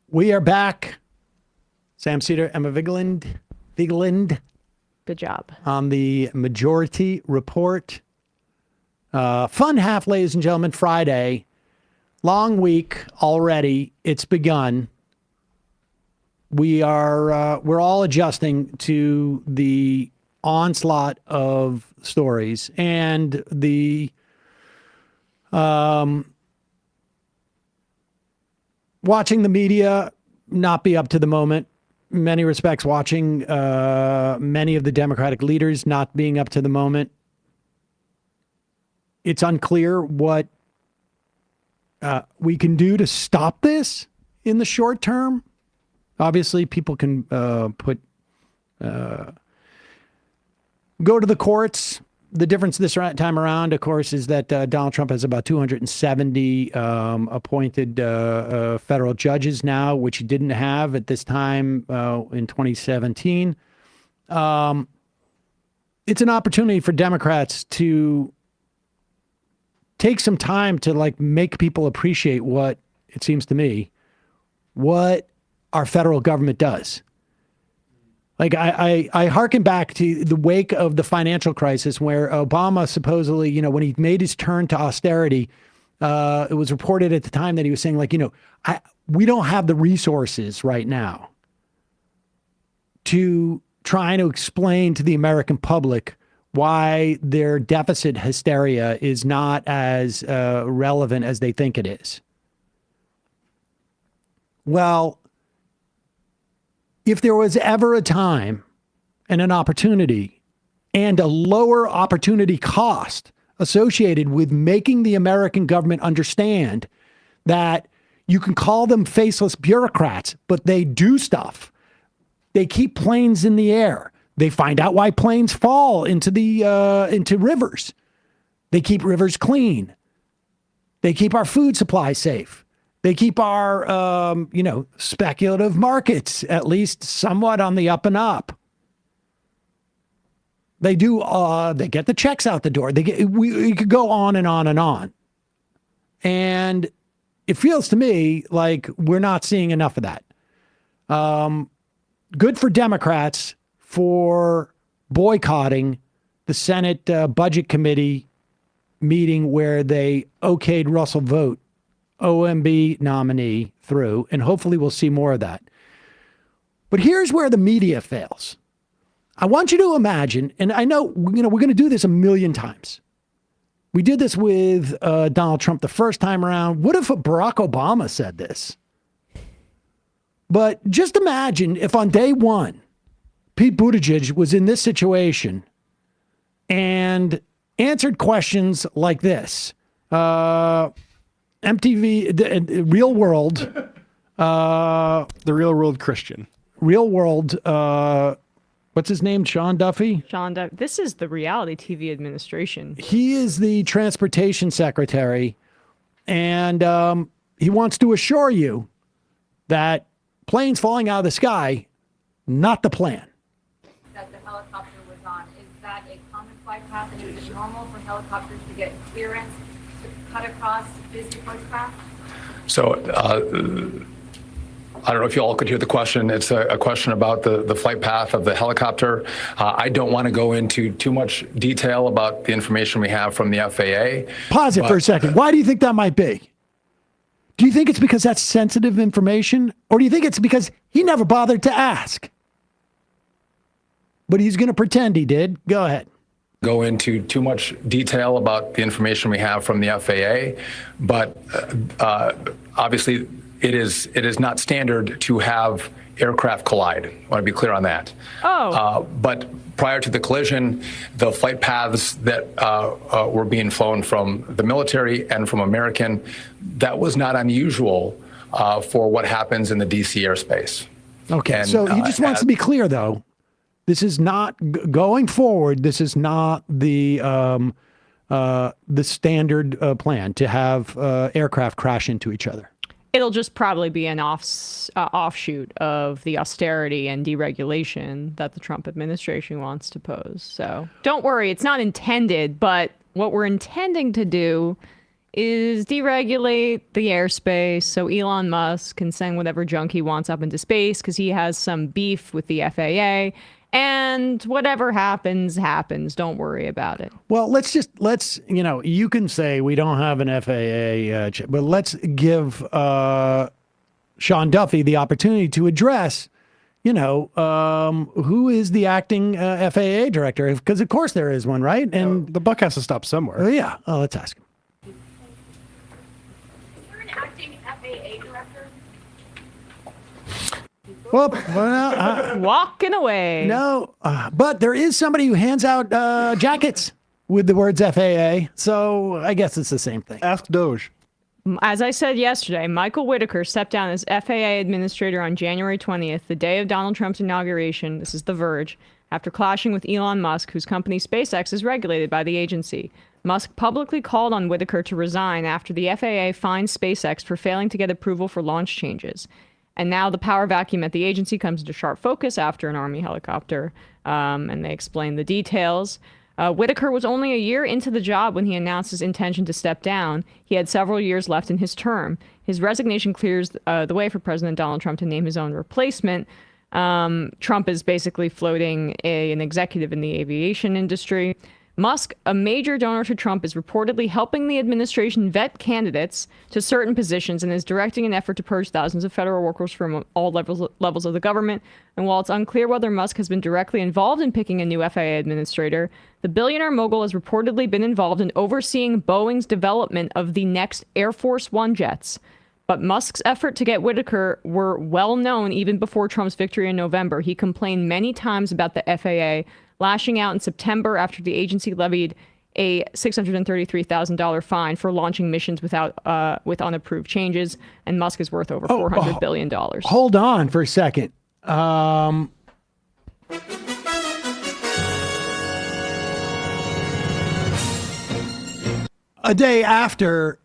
We are back. Sam Seder, Emma Vigeland. Good job. On the Majority Report. Fun half, ladies and gentlemen. Friday. Long week already. It's begun. We're all adjusting to the onslaught of stories and the watching the media not be up to the moment. In many respects, watching many of the Democratic leaders not being up to the moment. It's unclear what we can do to stop this in the short term. Obviously, people can go to the courts. The difference this time around, of course, is that Donald Trump has about 270 appointed federal judges now, which he didn't have at this time in 2017. It's an opportunity for Democrats to take some time to make people appreciate what, it seems to me, what our federal government does. I hearken back to the wake of the financial crisis where Obama supposedly, when he made his turn to austerity, it was reported at the time that he was saying we don't have the resources right now to try to explain to the American public why their deficit hysteria is not as relevant as they think it is. Well, if there was ever a time and an opportunity and a lower opportunity cost associated with making the American government understand that you can call them faceless bureaucrats, but they do stuff. They keep planes in the air. They find out why planes fall into rivers. They keep rivers clean. They keep our food supply safe. They keep our, speculative markets at least somewhat on the up and up. They do. They get the checks out the door. We could go on and on and on. And it feels to me like we're not seeing enough of that. Good for Democrats for boycotting the Senate Budget Committee meeting where they okayed Russell Vogt, OMB nominee, through, and hopefully we'll see more of that. But here's where the media fails. I want you to imagine, and I know, we're going to do this a million times. We did this with Donald Trump the first time around. What if Barack Obama said this? But just imagine if on day one, Pete Buttigieg was in this situation and answered questions like this. MTV, the Real World. The Real World Christian. Real World, what's his name? Sean Duffy? Sean Duffy. This is the reality TV administration. He is the transportation secretary, and he wants to assure you that planes falling out of the sky, not the plan. That the helicopter was on, is that a common flight path, and is it normal for helicopters to get clearance to cut across busy footpaths? So I don't know if you all could hear the question. It's a question about the flight path of the helicopter. I don't want to go into too much detail about the information we have from the FAA. Pause it for a second. Why do you think that might be? Do you think it's because that's sensitive information? Or do you think it's because he never bothered to ask? But he's going to pretend he did. Go ahead. Go into too much detail about the information we have from the FAA, but obviously it is not standard to have aircraft collide. I want to be clear on that. But prior to the collision, the flight paths that were being flown from the military and from American, that was not unusual for what happens in the DC airspace. Okay, and, so he just wants to be clear, though. This is not going forward. This is not the standard plan to have aircraft crash into each other. It'll just probably be an offshoot of the austerity and deregulation that the Trump administration wants to pose. So don't worry, it's not intended, but what we're intending to do is deregulate the airspace so Elon Musk can send whatever junk he wants up into space because he has some beef with the FAA. And whatever happens, happens. Don't worry about it. Well, let's you can say we don't have an FAA, but let's give Sean Duffy the opportunity to address, who is the acting FAA director? Because of course there is one, right? And The buck has to stop somewhere. yeah, let's ask him. Is there an acting FAA director? Well, Walking away. no, but there is somebody who hands out jackets with the words FAA. So I guess it's the same thing. Ask Doge. As I said yesterday, Michael Whitaker stepped down as FAA administrator on January 20th, the day of Donald Trump's inauguration. This is The Verge. After clashing with Elon Musk, whose company SpaceX is regulated by the agency. Musk publicly called on Whitaker to resign after the FAA fined SpaceX for failing to get approval for launch changes. And now the power vacuum at the agency comes into sharp focus after an Army helicopter, and they explain the details. Whitaker was only a year into the job when he announced his intention to step down. He had several years left in his term. His resignation clears the way for President Donald Trump to name his own replacement. Trump is basically floating an executive in the aviation industry. Musk, a major donor to Trump, is reportedly helping the administration vet candidates to certain positions and is directing an effort to purge thousands of federal workers from all levels of the government. And while it's unclear whether Musk has been directly involved in picking a new FAA administrator, the billionaire mogul has reportedly been involved in overseeing Boeing's development of the next Air Force One jets. But Musk's effort to get Whitaker were well known even before Trump's victory in November. He complained many times about the FAA, lashing out in September after the agency levied a $633,000 fine for launching missions with unapproved changes. And Musk is worth over $400 billion. Hold on for a second. A day after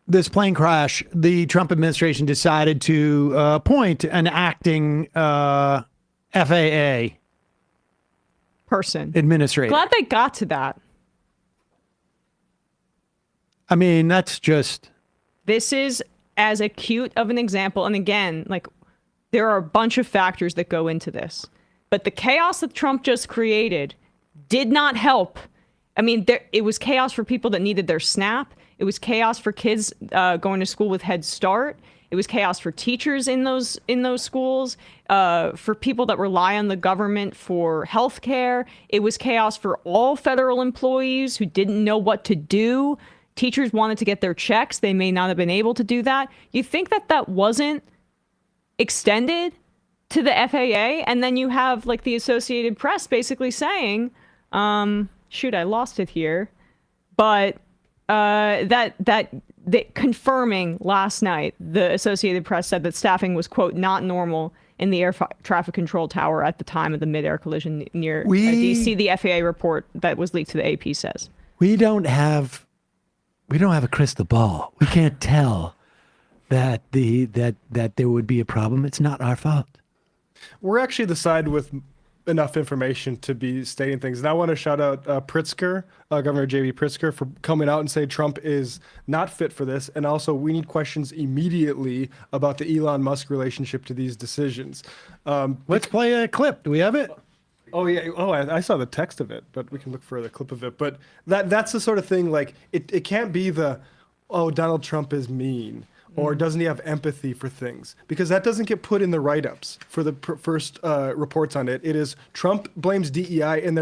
this plane crash, the Trump administration decided to appoint an acting FAA person administrator. Glad they got to that. I mean, that's just... This is as acute of an example. And again, there are a bunch of factors that go into this. But the chaos that Trump just created did not help. I mean, it was chaos for people that needed their SNAP. It was chaos for kids going to school with Head Start. It was chaos for teachers in those schools, for people that rely on the government for health care. It was chaos for all federal employees who didn't know what to do. Teachers wanted to get their checks. They may not have been able to do that. You think that wasn't extended to the FAA? And then you have the Associated Press basically saying, shoot, I lost it here. But confirming last night, the Associated Press said that staffing was, quote, not normal in the air traffic control tower at the time of the mid-air collision near DC. The FAA report that was leaked to the AP says. We don't have a crystal ball. We can't tell that there would be a problem. It's not our fault. We're actually the side with enough information to be stating things. And I want to shout out Pritzker, Governor J.B. Pritzker, for coming out and saying Trump is not fit for this. And also, we need questions immediately about the Elon Musk relationship to these decisions. Let's play a clip. Do we have it? Oh, yeah. Oh, I saw the text of it, but we can look for the clip of it. But that's the sort of thing, it can't be Donald Trump is mean. Or doesn't he have empathy for things? Because that doesn't get put in the write-ups for the first reports on it. It is Trump blames DEI, and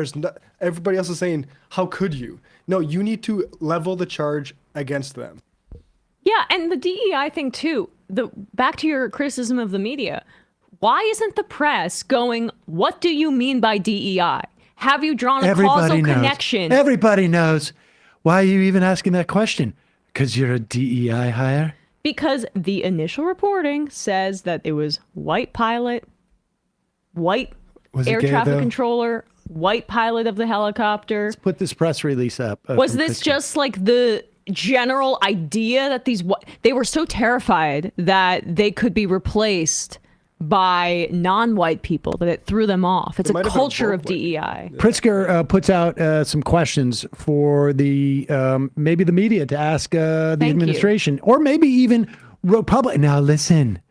everybody else is saying, how could you? No, you need to level the charge against them. Yeah, and the DEI thing too. Back to your criticism of the media. Why isn't the press going, what do you mean by DEI? Have you drawn a causal connection? Everybody knows. Why are you even asking that question? Because you're a DEI hire? Because the initial reporting says that it was white pilot, white air traffic controller, white pilot of the helicopter. Let's put this press release up. Was this just the general idea that they were so terrified that they could be replaced by non-white people, that it threw them off. It's It a might have been culture of both ways. DEI. Pritzker puts out some questions for the maybe the media to ask the Thank you. administration, or maybe even Republic. Now listen,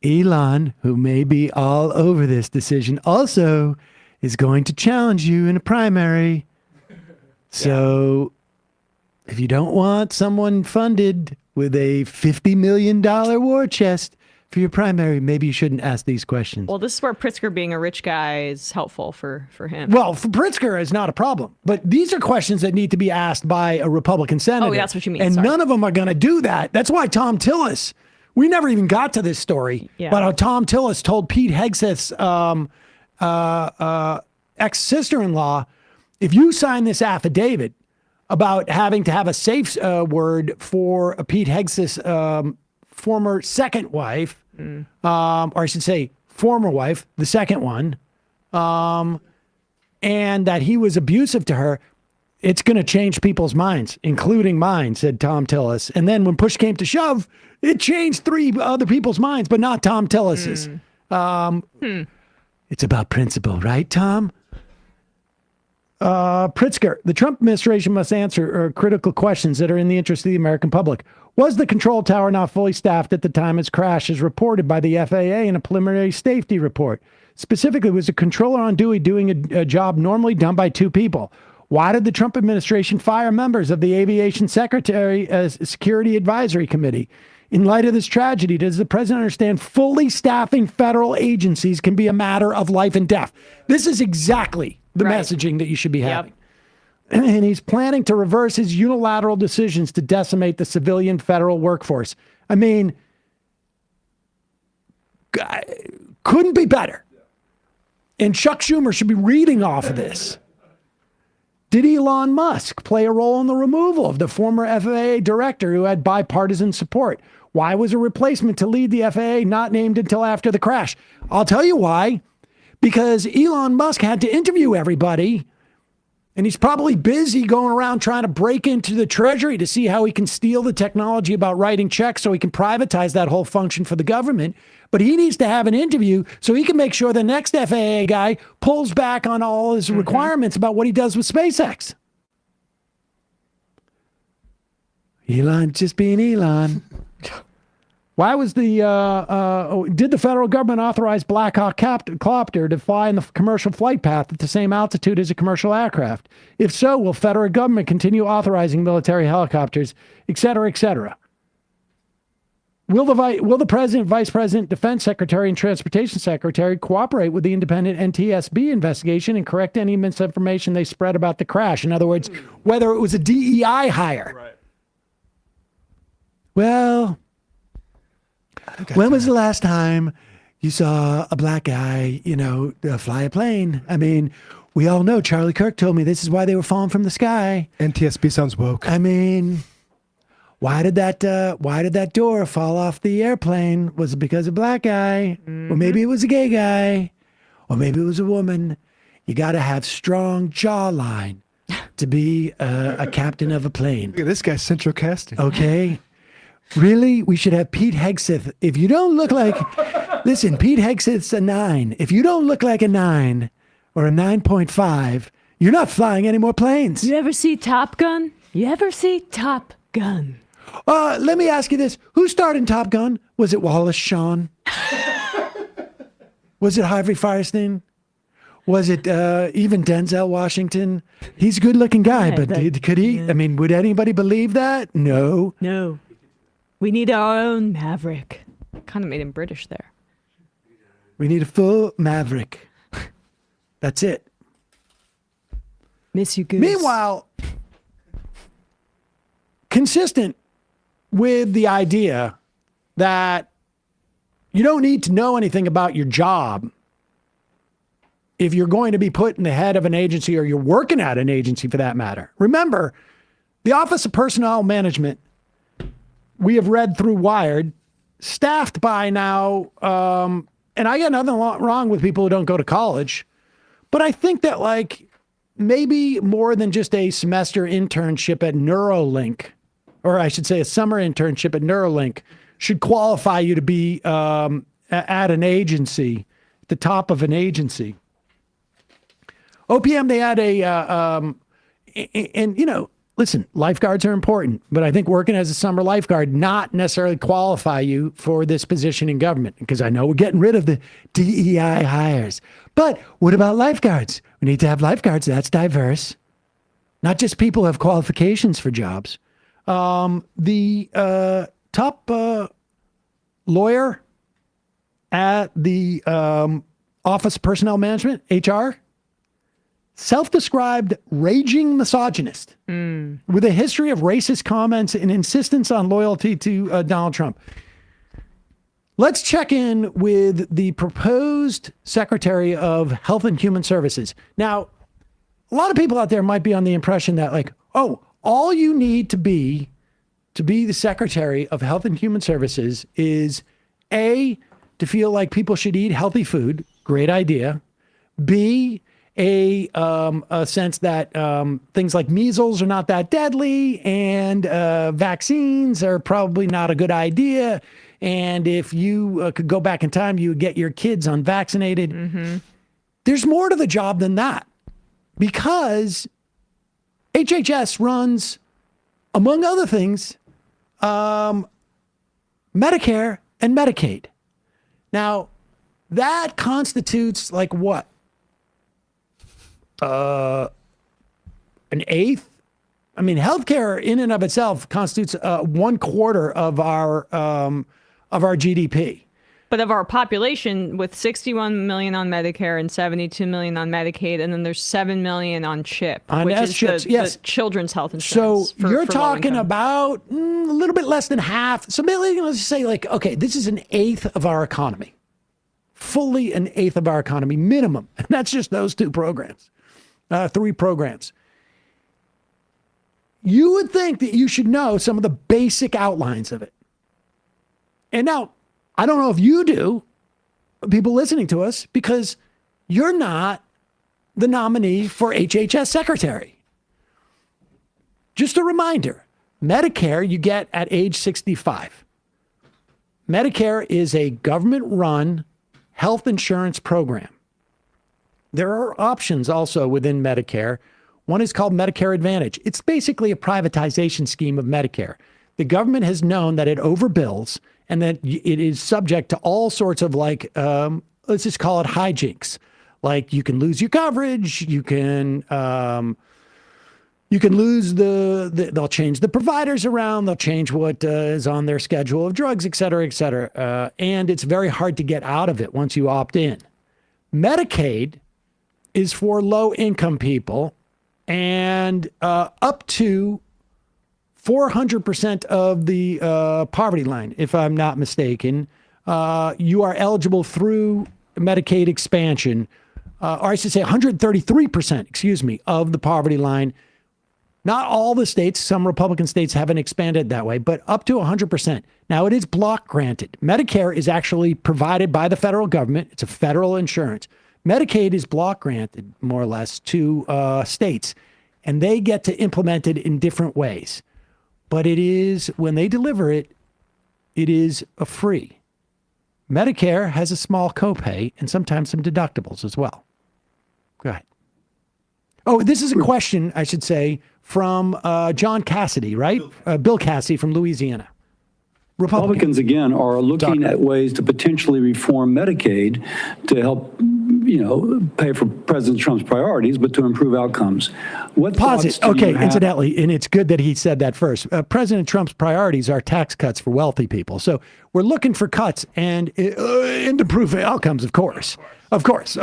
Elon, who may be all over this decision, also is going to challenge you in a primary. So if you don't want someone funded with a $50 million war chest for your primary, maybe you shouldn't ask these questions. Well, this is where Pritzker being a rich guy is helpful for him. Well, for Pritzker, it's not a problem. But these are questions that need to be asked by a Republican senator. Oh, that's what you mean. And Sorry. none of them are going to do that. That's why Tom Tillis, we never even got to this story, Yeah. but Tom Tillis told Pete Hegseth's ex-sister-in-law, if you sign this affidavit about having to have a safe word for Pete Hegseth's former second wife, or I should say former wife, the second one, and that he was abusive to her, it's going to change people's minds, including mine, said Tom Tillis. And then when push came to shove, it changed 3 other people's minds, but not Tom Tillis's. It's about principle, right, Tom? Pritzker, the Trump administration must answer critical questions that are in the interest of the American public. Was the control tower not fully staffed at the time its crash, as reported by the FAA in a preliminary safety report? Specifically, was the controller on duty doing a job normally done by 2 people? Why did the Trump administration fire members of the Aviation Secretary Security Advisory Committee? In light of this tragedy, does the president understand fully staffing federal agencies can be a matter of life and death? This is exactly the Right. messaging that you should be Yep. having. And he's planning to reverse his unilateral decisions to decimate the civilian federal workforce. I mean, couldn't be better. And Chuck Schumer should be reading off of this. Did Elon Musk play a role in the removal of the former FAA director who had bipartisan support? Why was a replacement to lead the FAA not named until after the crash? I'll tell you why. Because Elon Musk had to interview everybody, and he's probably busy going around trying to break into the Treasury to see how he can steal the technology about writing checks so he can privatize that whole function for the government. But he needs to have an interview so he can make sure the next FAA guy pulls back on all his requirements about what he does with SpaceX. Elon just being Elon. Why was did the federal government authorize Black Hawk copter to fly in the commercial flight path at the same altitude as a commercial aircraft? If so, will federal government continue authorizing military helicopters, et cetera, et cetera? Will the president, vice president, defense secretary, and transportation secretary cooperate with the independent NTSB investigation and correct any misinformation they spread about the crash? In other words, whether it was a DEI hire. Right. Well, when was the last time you saw a black guy, fly a plane? I mean, we all know Charlie Kirk told me this is why they were falling from the sky. NTSB sounds woke. I mean, why did that door fall off the airplane? Was it because of a black guy? Or maybe it was a gay guy? Or maybe it was a woman? You got to have strong jawline to be a captain of a plane. Look at this guy, central casting. Okay? Really? We should have Pete Hegseth. If you don't look like, listen, Pete Hegseth's a 9. If you don't look like a 9 or a 9.5, you're not flying any more planes. You ever see Top Gun? You ever see Top Gun? Let me ask you this. Who starred in Top Gun? Was it Wallace Shawn? Was it Harvey Firestein? Was it even Denzel Washington? He's a good-looking guy, Yeah, but could he? I mean, would anybody believe that? No. No. We need our own Maverick. Kind of made him British there. We need a full Maverick. That's it. Miss you, Goose. Meanwhile, consistent with the idea that you don't need to know anything about your job if you're going to be put in the head of an agency, or you're working at an agency for that matter. Remember, the Office of Personnel Management, we have read through Wired, staffed by now, and I got nothing wrong with people who don't go to college, but I think that maybe more than just a semester internship at Neuralink, or I should say a summer internship at Neuralink, should qualify you to be at an agency, the top of an agency. OPM, they had and you know, listen, lifeguards are important, but I think working as a summer lifeguard not necessarily qualify you for this position in government, because I know we're getting rid of the DEI hires. But what about lifeguards? We need to have lifeguards. That's diverse. Not just people who have qualifications for jobs. The top lawyer at the Office of Personnel Management, HR, self-described raging misogynist with a history of racist comments and insistence on loyalty to Donald Trump. Let's check in with the proposed Secretary of Health and Human Services. Now, a lot of people out there might be on the impression that, like, oh, all you need to be the Secretary of Health and Human Services is A, to feel like people should eat healthy food. Great idea. B, a sense that things like measles are not that deadly, and vaccines are probably not a good idea. And if you could go back in time, you would get your kids unvaccinated. Mm-hmm. There's more to the job than that, because HHS runs, among other things, Medicare and Medicaid. Now, that constitutes like what? An eighth? I mean, healthcare in and of itself constitutes 1/4 of our GDP. But of our population, with 61 million on Medicare and 72 million on Medicaid, and then there's 7 million on CHIP, which is the children's health insurance. So you're talking about a little bit less than half. So maybe let's say, like, okay, this is an eighth of our economy. Fully an eighth of our economy, minimum. And that's just those two programs, 3 programs. You would think that you should know some of the basic outlines of it. And now, I don't know if you do, people listening to us, because you're not the nominee for HHS secretary. Just a reminder, Medicare you get at age 65. Medicare is a government-run health insurance program. There are options also within Medicare. One is called Medicare Advantage. It's basically a privatization scheme of Medicare. The government has known that it overbills and that it is subject to all sorts of, like, let's just call it hijinks. Like, you can lose your coverage, you can lose they'll change the providers around, they'll change what is on their schedule of drugs, et cetera, et cetera. And it's very hard to get out of it once you opt in. Medicaid is for low-income people, and up to 400% of the poverty line, if I'm not mistaken, you are eligible through Medicaid expansion, or I should say 133%, of the poverty line. Not all the states, some Republican states haven't expanded that way, but up to 100%. Now, it is block granted. Medicare is actually provided by the federal government. It's a federal insurance. Medicaid is block granted, more or less, to states, and they get to implement it in different ways. But it is, when they deliver it, it is a free. Medicare has a small copay and sometimes some deductibles as well. Go ahead. Oh, this is a question, I should say, from John Cassidy, right? Bill Cassidy from Louisiana. Republicans, again, are looking at ways to potentially reform Medicaid to help, pay for President Trump's priorities, but to improve outcomes. What Pause it. Okay, incidentally, and it's good that he said that first. President Trump's priorities are tax cuts for wealthy people. So we're looking for cuts and to improve outcomes, of course. Of course.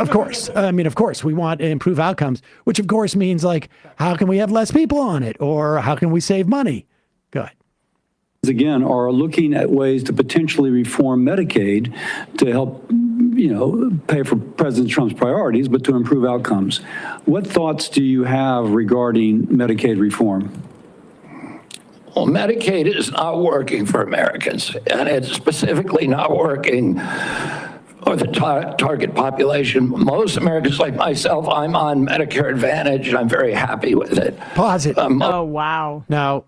I mean, of course, we want to improve outcomes, which of course means, like, how can we have less people on it? Or how can we save money? Go ahead. Again, are looking at ways to potentially reform Medicaid to help, pay for President Trump's priorities, but to improve outcomes. What thoughts do you have regarding Medicaid reform? Well, Medicaid is not working for Americans, and it's specifically not working for the target population. Most Americans, like myself, I'm on Medicare Advantage, and I'm very happy with it. Pause it. Oh, wow. Now,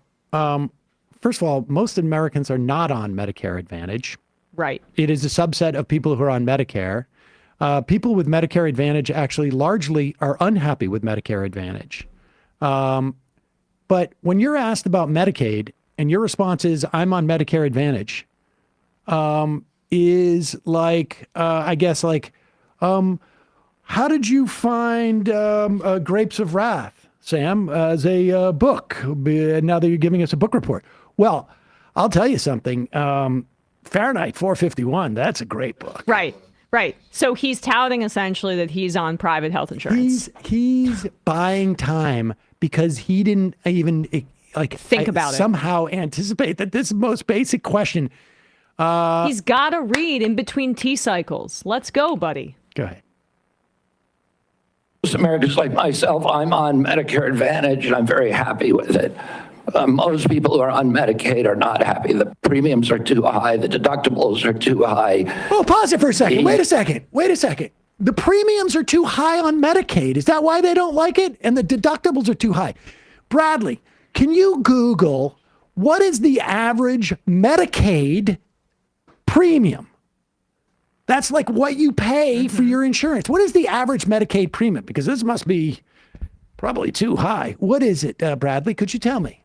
first of all, most Americans are not on Medicare Advantage. Right. It is a subset of people who are on Medicare. People with Medicare Advantage actually largely are unhappy with Medicare Advantage. But when you're asked about Medicaid and your response is, I'm on Medicare Advantage, is like, I guess, like, how did you find Grapes of Wrath, Sam, as a book, now that you're giving us a book report? Well, I'll tell you something. Fahrenheit 451, that's a great book. Right. Right. So he's touting essentially that he's on private health insurance. He's buying time because he didn't even think about it. Somehow anticipate that this most basic question. He's got to read in between T cycles. Let's go, buddy. Go ahead. Most Americans like myself, I'm on Medicare Advantage, and I'm very happy with it. Most people who are on Medicaid are not happy. The premiums are too high. The deductibles are too high. Oh, pause it for a second. Wait a second. The premiums are too high on Medicaid. Is that why they don't like it? And the deductibles are too high. Bradley, can you Google what is the average Medicaid premium? That's like what you pay for your insurance. What is the average Medicaid premium? Because this must be probably too high. What is it, Bradley? Could you tell me?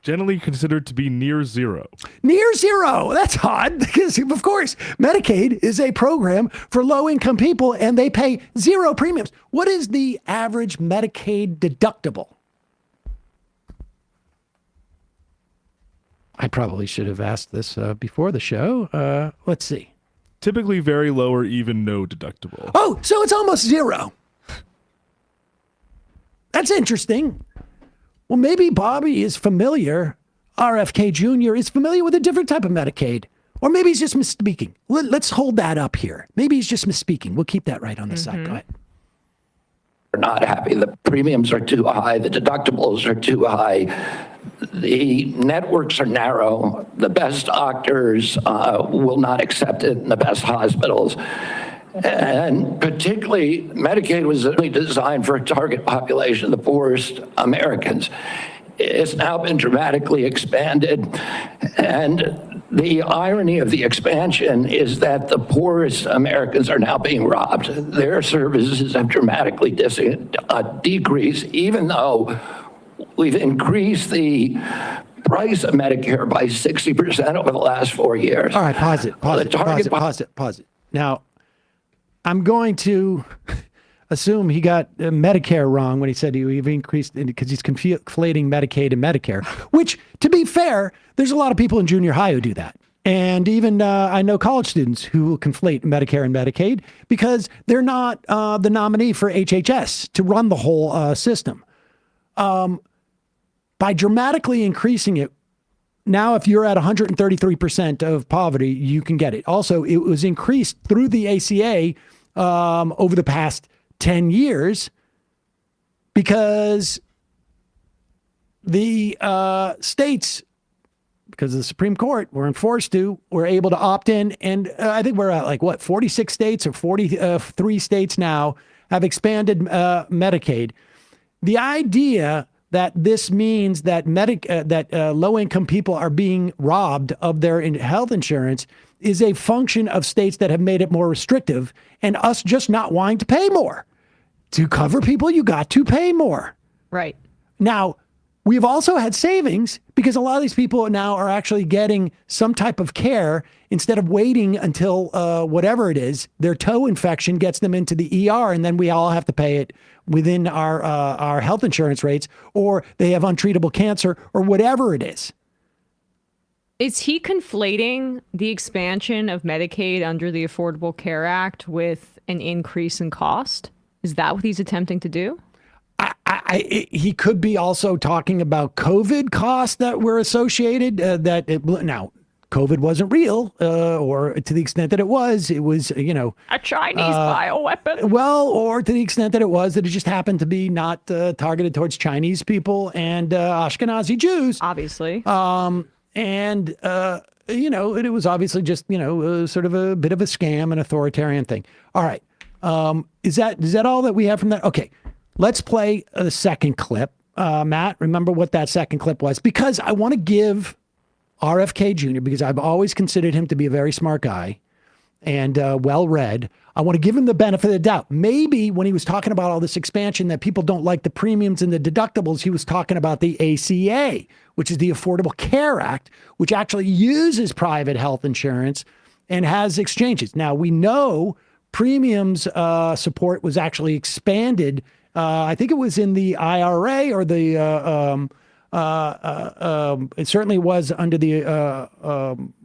Generally considered to be near zero. Near zero. That's odd because, of course, Medicaid is a program for low-income people and they pay zero premiums. What is the average Medicaid deductible? I probably should have asked this before the show. Let's see. Typically very low or even no deductible. Oh, so it's almost zero. That's interesting. Well, maybe Bobby is familiar, RFK Jr. is familiar with a different type of Medicaid. Or maybe he's just misspeaking. Let's hold that up here. Maybe he's just misspeaking. We'll keep that right on the side. Go ahead. Are not happy. The premiums are too high. The deductibles are too high. The networks are narrow. The best doctors will not accept it in the best hospitals. And particularly, Medicaid was designed for a target population of the poorest Americans. It's now been dramatically expanded. And the irony of the expansion is that the poorest Americans are now being robbed. Their services have dramatically decreased, even though we've increased the price of Medicare by 60% over the last 4 years. All right, pause it. Now, I'm going to assume he got Medicare wrong when he said he increased because he's conflating Medicaid and Medicare, which, to be fair, there's a lot of people in junior high who do that. And even I know college students who conflate Medicare and Medicaid because they're not the nominee for HHS to run the whole system. By dramatically increasing it, now if you're at 133% of poverty, you can get it. Also, it was increased through the ACA over the past 10 years because the states, because of the Supreme Court, were able to opt in. And I think we're at 46 states or 43 states now have expanded Medicaid. The idea that this means that low-income people are being robbed of their health insurance is a function of states that have made it more restrictive and us just not wanting to pay more. To cover people, you got to pay more. Right. Now, we've also had savings because a lot of these people now are actually getting some type of care instead of waiting until whatever it is, their toe infection gets them into the ER, and then we all have to pay it within our health insurance rates, or they have untreatable cancer, or whatever it is. Is he conflating the expansion of Medicaid under the Affordable Care Act with an increase in cost? Is that what he's attempting to do? He could be also talking about COVID costs that were associated. Now, COVID wasn't real, or to the extent that it was, a Chinese bioweapon. Well, or to the extent that it just happened to be not targeted towards Chinese people and Ashkenazi Jews, obviously. And it was obviously just sort of a bit of a scam, an authoritarian thing. All right, is that all that we have from that? Okay, let's play the second clip. Matt, remember what that second clip was? Because I want to give RFK Jr., because I've always considered him to be a very smart guy and well-read. I want to give him the benefit of the doubt. Maybe when he was talking about all this expansion that people don't like the premiums and the deductibles, he was talking about the ACA, which is the Affordable Care Act, which actually uses private health insurance and has exchanges. Now, we know premiums support was actually expanded. I think it was in the IRA or the it certainly was under the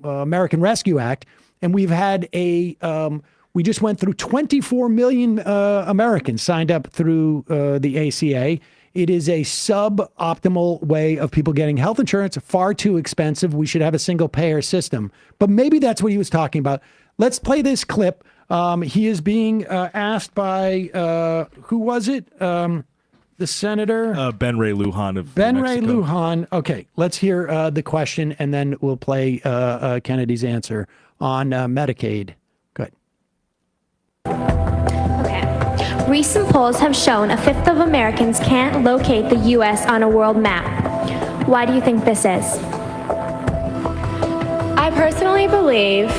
American Rescue Act. And we've had we just went through 24 million Americans signed up through the ACA. It is a suboptimal way of people getting health insurance, far too expensive. We should have a single payer system. But maybe that's what he was talking about. Let's play this clip. He is being asked by, who was it? The senator? Ben Ray Lujan of Ben New Ray Mexico. Lujan. Okay, let's hear the question, and then we'll play Kennedy's answer on Medicaid. Good. Okay. Recent polls have shown a fifth of Americans can't locate the U.S. on a world map. Why do you think this is? I personally believe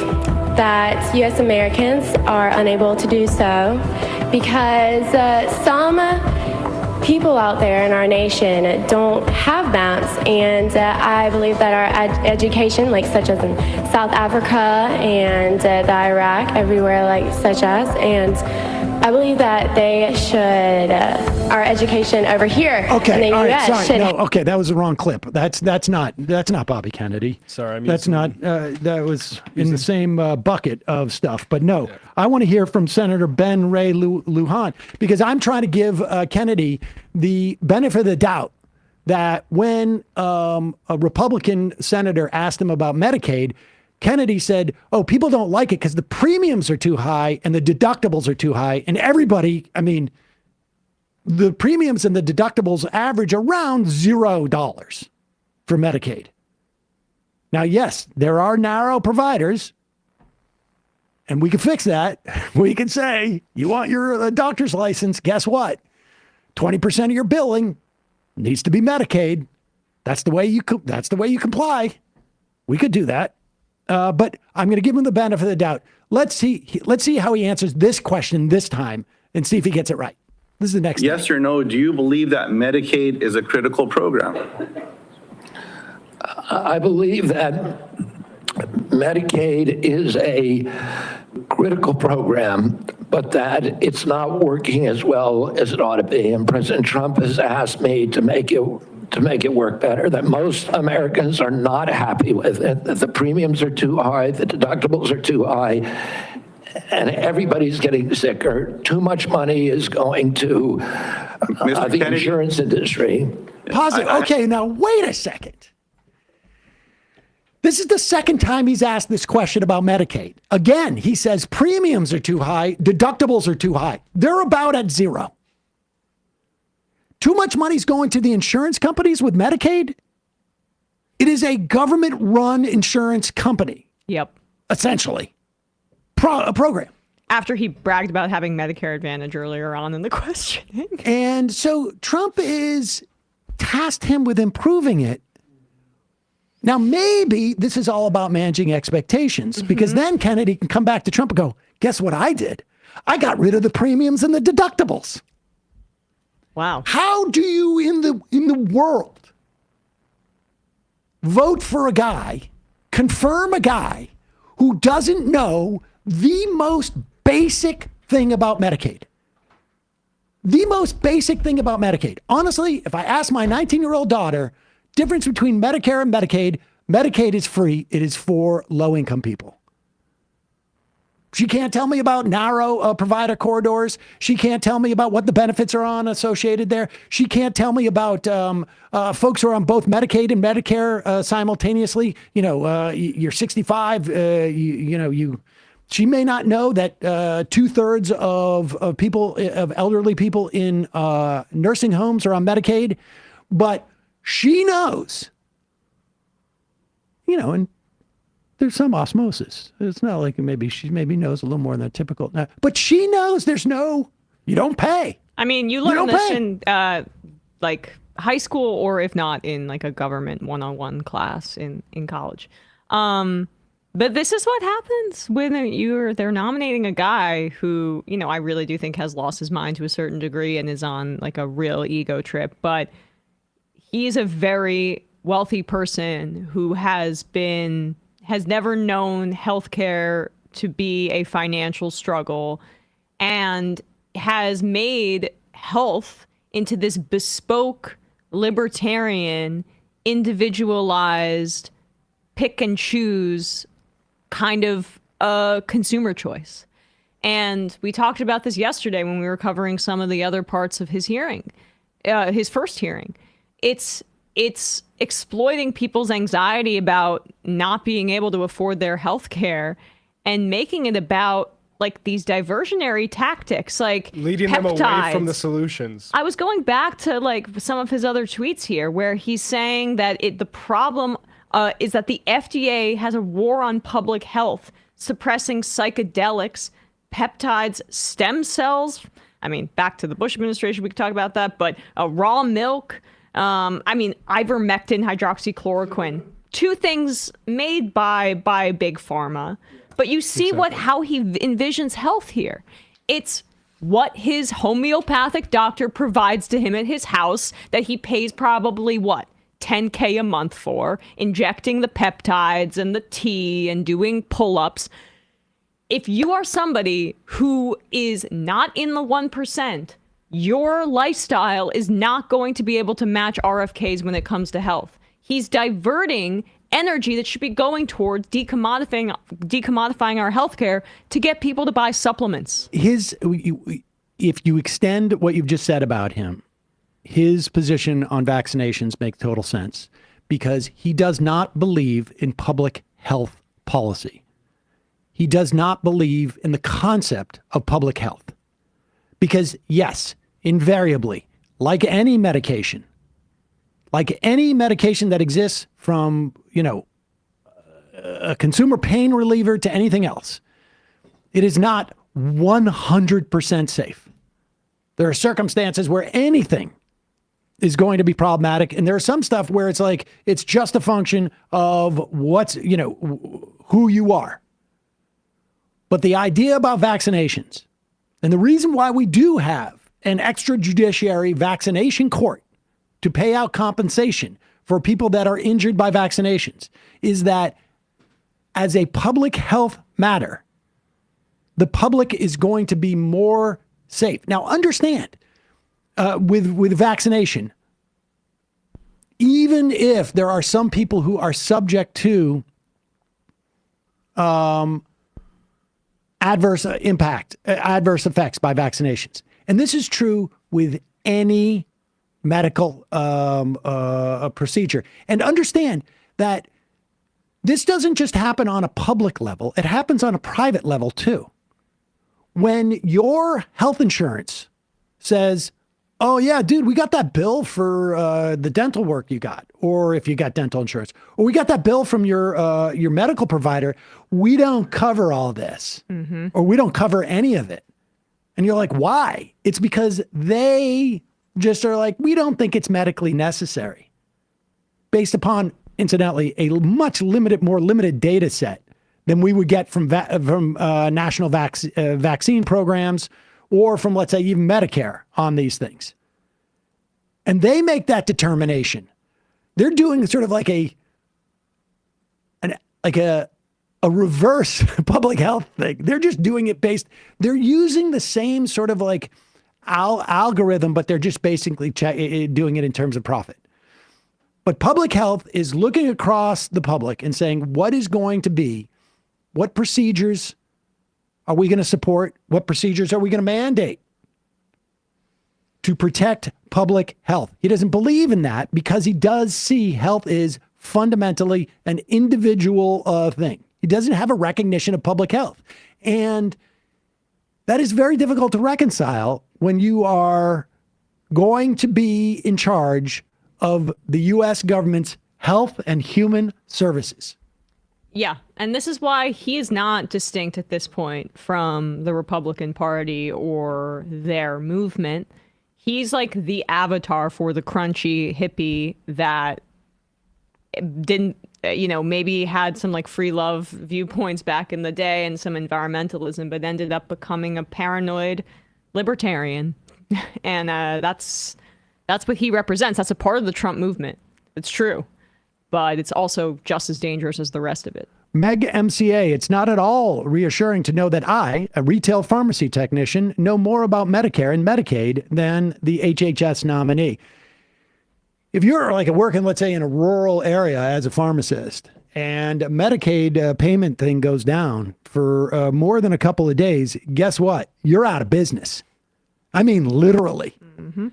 that U.S. Americans are unable to do so because some people out there in our nation don't have maps, and I believe that our education, like such as in South Africa and the Iraq, everywhere like such as, and I believe that they should, our education over here in the U.S. should. No, okay, that was the wrong clip. That's not Bobby Kennedy. Sorry, I mean, that's not. That was in the same bucket of stuff. But no, I want to hear from Senator Ben Ray Lujan, because I'm trying to give Kennedy the benefit of the doubt that when a Republican senator asked him about Medicaid, Kennedy said, oh, people don't like it because the premiums are too high and the deductibles are too high. And everybody, I mean, the premiums and the deductibles average around $0 for Medicaid. Now, yes, there are narrow providers, and we can fix that. We can say, you want your doctor's license, guess what? 20% of your billing needs to be Medicaid. That's the way you comply. We could do that. But I'm going to give him the benefit of the doubt. Let's see how he answers this question this time and see if he gets it right. This is the next. Yes or no, do you believe that Medicaid is a critical program? I believe that Medicaid is a critical program, but that it's not working as well as it ought to be. And President Trump has asked me to make it work better, that most Americans are not happy with it, that the premiums are too high, the deductibles are too high, and everybody's getting sicker. Too much money is going to the Kennedy? Insurance industry. Pause it. Okay, now wait a second. This is the second time he's asked this question about Medicaid. Again, he says premiums are too high, deductibles are too high. They're about at zero. Too much money's going to the insurance companies with Medicaid. It is a government-run insurance company. Yep. Essentially. A program. After he bragged about having Medicare Advantage earlier on in the questioning. And so Trump is tasked him with improving it. Now, maybe this is all about managing expectations, because then Kennedy can come back to Trump and go, guess what I did? I got rid of the premiums and the deductibles. Wow. How do you in the world vote for a guy, confirm a guy who doesn't know the most basic thing about Medicaid? The most basic thing about Medicaid. Honestly, if I ask my 19-year-old daughter, difference between Medicare and Medicaid, Medicaid is free. It is for low-income people. She can't tell me about narrow provider corridors. She can't tell me about what the benefits are on associated there. She can't tell me about folks who are on both Medicaid and Medicare simultaneously. You know, you're 65. She may not know that 2/3 of people, of elderly people in nursing homes are on Medicaid, but she knows. You know, and there's some osmosis. It's not like she knows a little more than typical. But she knows you don't pay. I mean, you learn this in like high school or if not in like a government one-on-one class in college. But this is what happens when they're nominating a guy who, you know, I really do think has lost his mind to a certain degree and is on like a real ego trip. But he's a very wealthy person who has never known healthcare to be a financial struggle and has made health into this bespoke, libertarian, individualized, pick and choose kind of a consumer choice. And we talked about this yesterday when we were covering some of the other parts of his hearing, his first hearing. It's exploiting people's anxiety about not being able to afford their health care and making it about like these diversionary tactics, like leading peptides. them away from the solutions. I was going back to like some of his other tweets here where he's saying that the problem is that the FDA has a war on public health, suppressing psychedelics, peptides, stem cells. I mean, back to the Bush administration, we could talk about that, but raw milk. I mean, ivermectin, hydroxychloroquine, two things made by big pharma. But you see how he envisions health here. It's what his homeopathic doctor provides to him at his house that he pays probably what? $10K a month for, injecting the peptides and the tea and doing pull-ups. If you are somebody who is not in the 1%, your lifestyle is not going to be able to match RFK's when it comes to health. He's diverting energy that should be going towards decommodifying our healthcare to get people to buy supplements. If you extend what you've just said about him, his position on vaccinations makes total sense because he does not believe in public health policy. He does not believe in the concept of public health. Because yes, invariably, like any medication that exists from, you know, a consumer pain reliever to anything else, it is not 100% safe. There are circumstances where anything is going to be problematic. And there are some stuff where it's like, it's just a function of what's, you know, who you are. But the idea about vaccinations and the reason why we do have an extrajudiciary vaccination court to pay out compensation for people that are injured by vaccinations is that as a public health matter, the public is going to be more safe. Now, understand, with vaccination, even if there are some people who are subject to adverse effects by vaccinations, and this is true with any medical procedure. And understand that this doesn't just happen on a public level, it happens on a private level too. When your health insurance says, oh yeah, dude, we got that bill for the dental work you got, or if you got dental insurance, or we got that bill from your medical provider, we don't cover all this, or we don't cover any of it. And you're like, why? It's because they just are like, we don't think it's medically necessary, based upon, incidentally, a much more limited data set than we would get from national vaccine programs or from, let's say, even Medicare on these things. And they make that determination. They're doing sort of like a reverse public health thing. They're just doing it they're using the same sort of like algorithm, but they're just basically doing it in terms of profit. But public health is looking across the public and saying, what procedures are we going to support? What procedures are we going to mandate to protect public health? He doesn't believe in that because he does see health is fundamentally an individual thing. He doesn't have a recognition of public health. And that is very difficult to reconcile when you are going to be in charge of the U.S. government's health and human services. Yeah, and this is why he is not distinct at this point from the Republican Party or their movement. He's like the avatar for the crunchy hippie that didn't, maybe had some like free love viewpoints back in the day and some environmentalism, but ended up becoming a paranoid libertarian. And that's what he represents. That's a part of the Trump movement. It's true, but it's also just as dangerous as the rest of it. Meg MCA, it's not at all reassuring to know that I, a retail pharmacy technician, know more about Medicare and Medicaid than the HHS nominee. If you're like working, let's say, in a rural area as a pharmacist and Medicaid payment thing goes down for more than a couple of days, guess what? You're out of business. I mean, literally. Mm-hmm.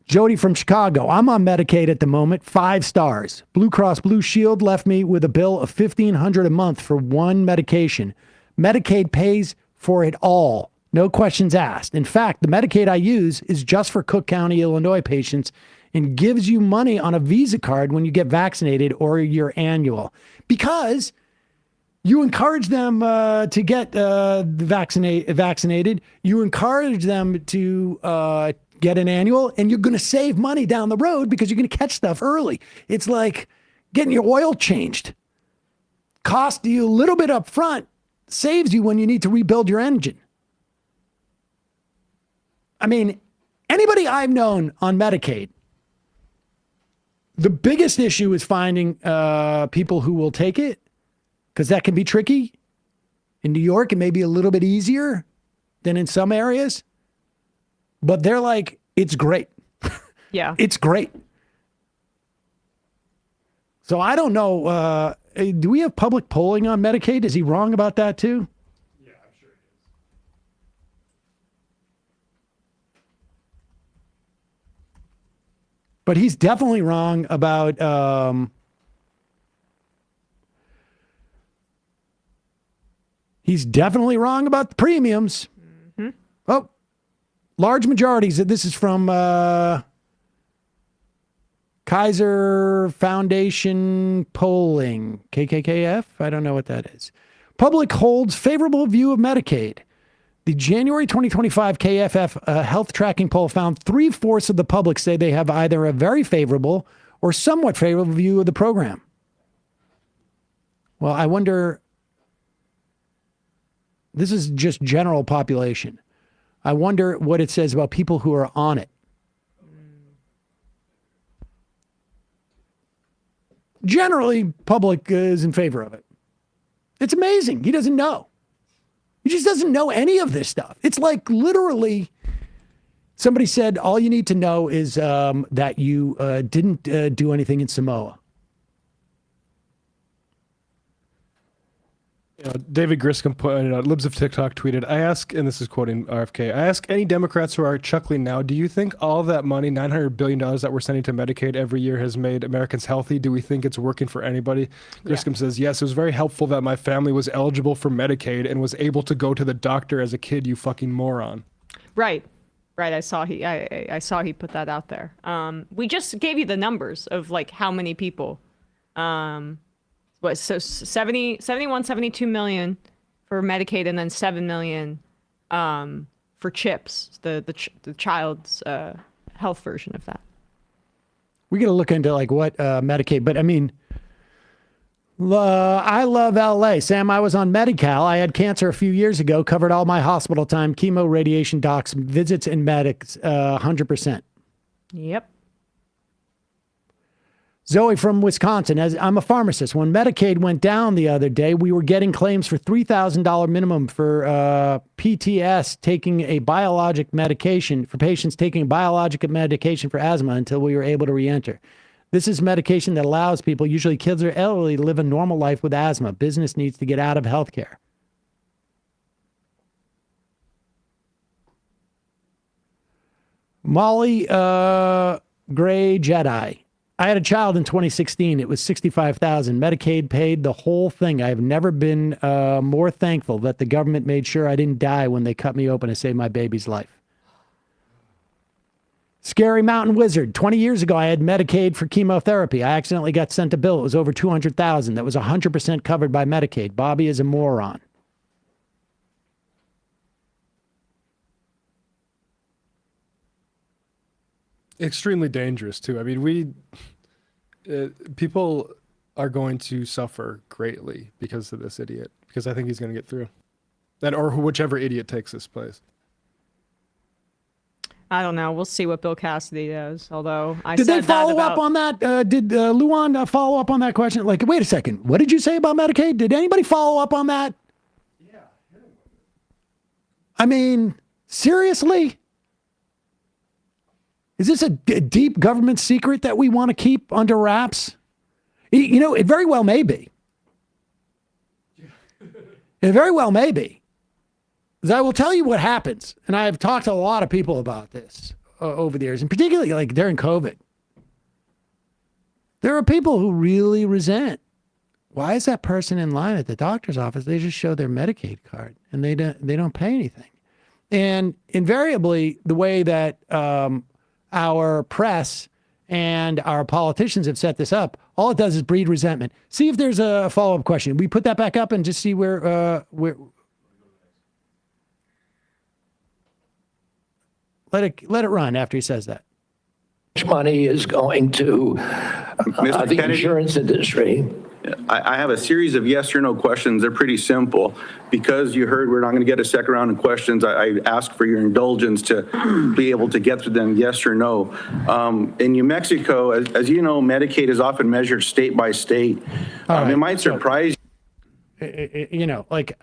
Jody from Chicago. I'm on Medicaid at the moment, 5 stars. Blue Cross Blue Shield left me with a bill of $1,500 a month for one medication. Medicaid pays for it all. No questions asked. In fact, the Medicaid I use is just for Cook County, Illinois patients and gives you money on a Visa card when you get vaccinated or your annual. Because you encourage them to get vaccinated. You encourage them to get an annual, and you're going to save money down the road because you're going to catch stuff early. It's like getting your oil changed. Cost you a little bit up front, saves you when you need to rebuild your engine. I mean, anybody I've known on Medicaid, the biggest issue is finding people who will take it, because that can be tricky. In New York, it may be a little bit easier than in some areas, but they're like, it's great. Yeah. It's great. So I don't know. Do we have public polling on Medicaid? Is he wrong about that too? Yeah, I'm sure it is. But he's definitely wrong about the premiums. Mm-hmm. Oh, large majorities. This is from Kaiser Foundation polling. KKKF? I don't know what that is. Public holds favorable view of Medicaid. The January 2025 KFF health tracking poll found 3/4 of the public say they have either a very favorable or somewhat favorable view of the program. Well, I wonder, this is just general population. I wonder what it says about people who are on it. Generally, public is in favor of it. It's amazing. He doesn't know. He just doesn't know any of this stuff. It's like literally somebody said, all you need to know is that you didn't do anything in Samoa. David Griscom pointed out, Libs of TikTok tweeted, I ask, and this is quoting RFK, I ask any Democrats who are chuckling now, do you think all that money, $900 billion that we're sending to Medicaid every year has made Americans healthy? Do we think it's working for anybody? Griscom says, yes, it was very helpful that my family was eligible for Medicaid and was able to go to the doctor as a kid, you fucking moron. Right. I saw he put that out there. We just gave you the numbers of like how many people. So 72 million for Medicaid, and then 7 million for CHIPS, the child's health version of that. We got to look into like what Medicaid, but I mean, I love LA. Sam, I was on Medi-Cal. I had cancer a few years ago, covered all my hospital time, chemo, radiation, docs, visits, and medics, 100%. Yep. Zoe from Wisconsin, as I'm a pharmacist. When Medicaid went down the other day, we were getting claims for $3,000 minimum for PTS taking a biologic medication, for patients taking a biologic medication for asthma until we were able to re-enter. This is medication that allows people, usually kids or elderly, to live a normal life with asthma. Business needs to get out of healthcare. Molly Gray Jedi. I had a child in 2016. It was $65,000. Medicaid paid the whole thing. I've never been more thankful that the government made sure I didn't die when they cut me open to save my baby's life. Scary Mountain Wizard. 20 years ago, I had Medicaid for chemotherapy. I accidentally got sent a bill. It was over $200,000. That was 100% covered by Medicaid. Bobby is a moron. Extremely dangerous too. I mean, people are going to suffer greatly because of this idiot, because I think he's going to get through. Or whichever idiot takes his place. I don't know. We'll see what Bill Cassidy does. Although I did said they follow that up on that? Did Luan follow up on that question? Like, wait a second. What did you say about Medicaid? Did anybody follow up on that? Yeah. I mean, seriously? Is this a deep government secret that we want to keep under wraps? You know, it very well may be. It very well may be. I will tell you what happens, and I've talked to a lot of people about this over the years, and particularly like during COVID. There are people who really resent. Why is that person in line at the doctor's office? They just show their Medicaid card, and they don't pay anything. And invariably, the way that our press and our politicians have set this up, all it does is breed resentment. See if there's a follow-up question. We put that back up and just see where. Let it run after he says that. Much money is going to the Kennedy? insurance industry. I have a series of yes or no questions. They're pretty simple. Because you heard we're not going to get a second round of questions, I ask for your indulgence to be able to get through them yes or no. In New Mexico, as you know, Medicaid is often measured state by state. Right. It might surprise you. You know, like...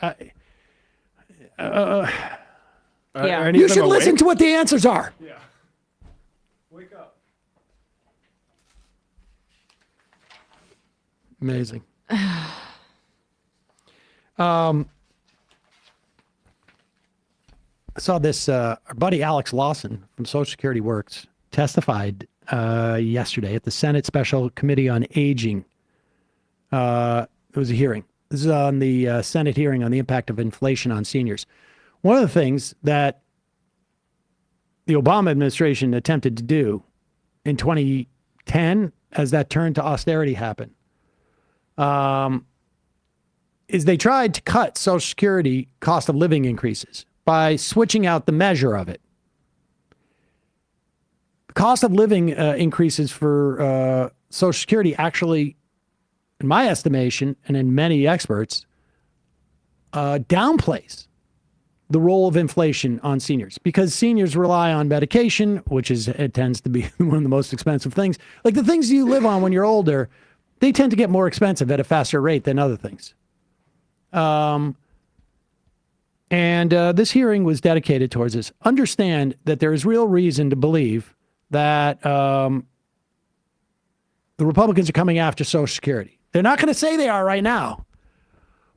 Yeah. You should listen to what the answers are. Yeah. Wake up. Amazing. I saw this, our buddy Alex Lawson from Social Security Works testified yesterday at the Senate Special Committee on Aging. It was a hearing. This is on the Senate hearing on the impact of inflation on seniors. One of the things that the Obama administration attempted to do in 2010, as that turn to austerity happened, is they tried to cut Social Security cost of living increases by switching out the measure of it. The cost of living increases for Social Security actually, in my estimation, and in many experts, downplays the role of inflation on seniors, because seniors rely on medication, which it tends to be one of the most expensive things. Like the things you live on when you're older, they tend to get more expensive at a faster rate than other things. This hearing was dedicated towards this. Understand that there is real reason to believe that the Republicans are coming after Social Security. They're not going to say they are right now,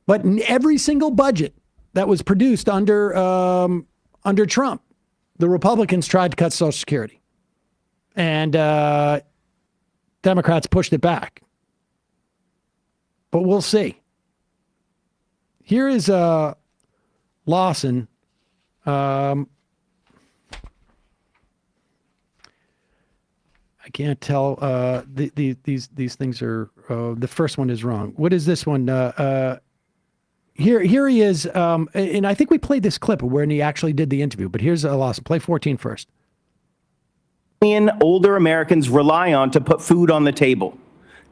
but in every single budget that was produced under Trump, the Republicans tried to cut Social Security, and Democrats pushed it back. But we'll see. Here is Lawson. I can't tell. These things are. The first one is wrong. What is this one? Here he is, and I think we played this clip where he actually did the interview, but here's Lawson. Play 14 first. Older Americans rely on to put food on the table.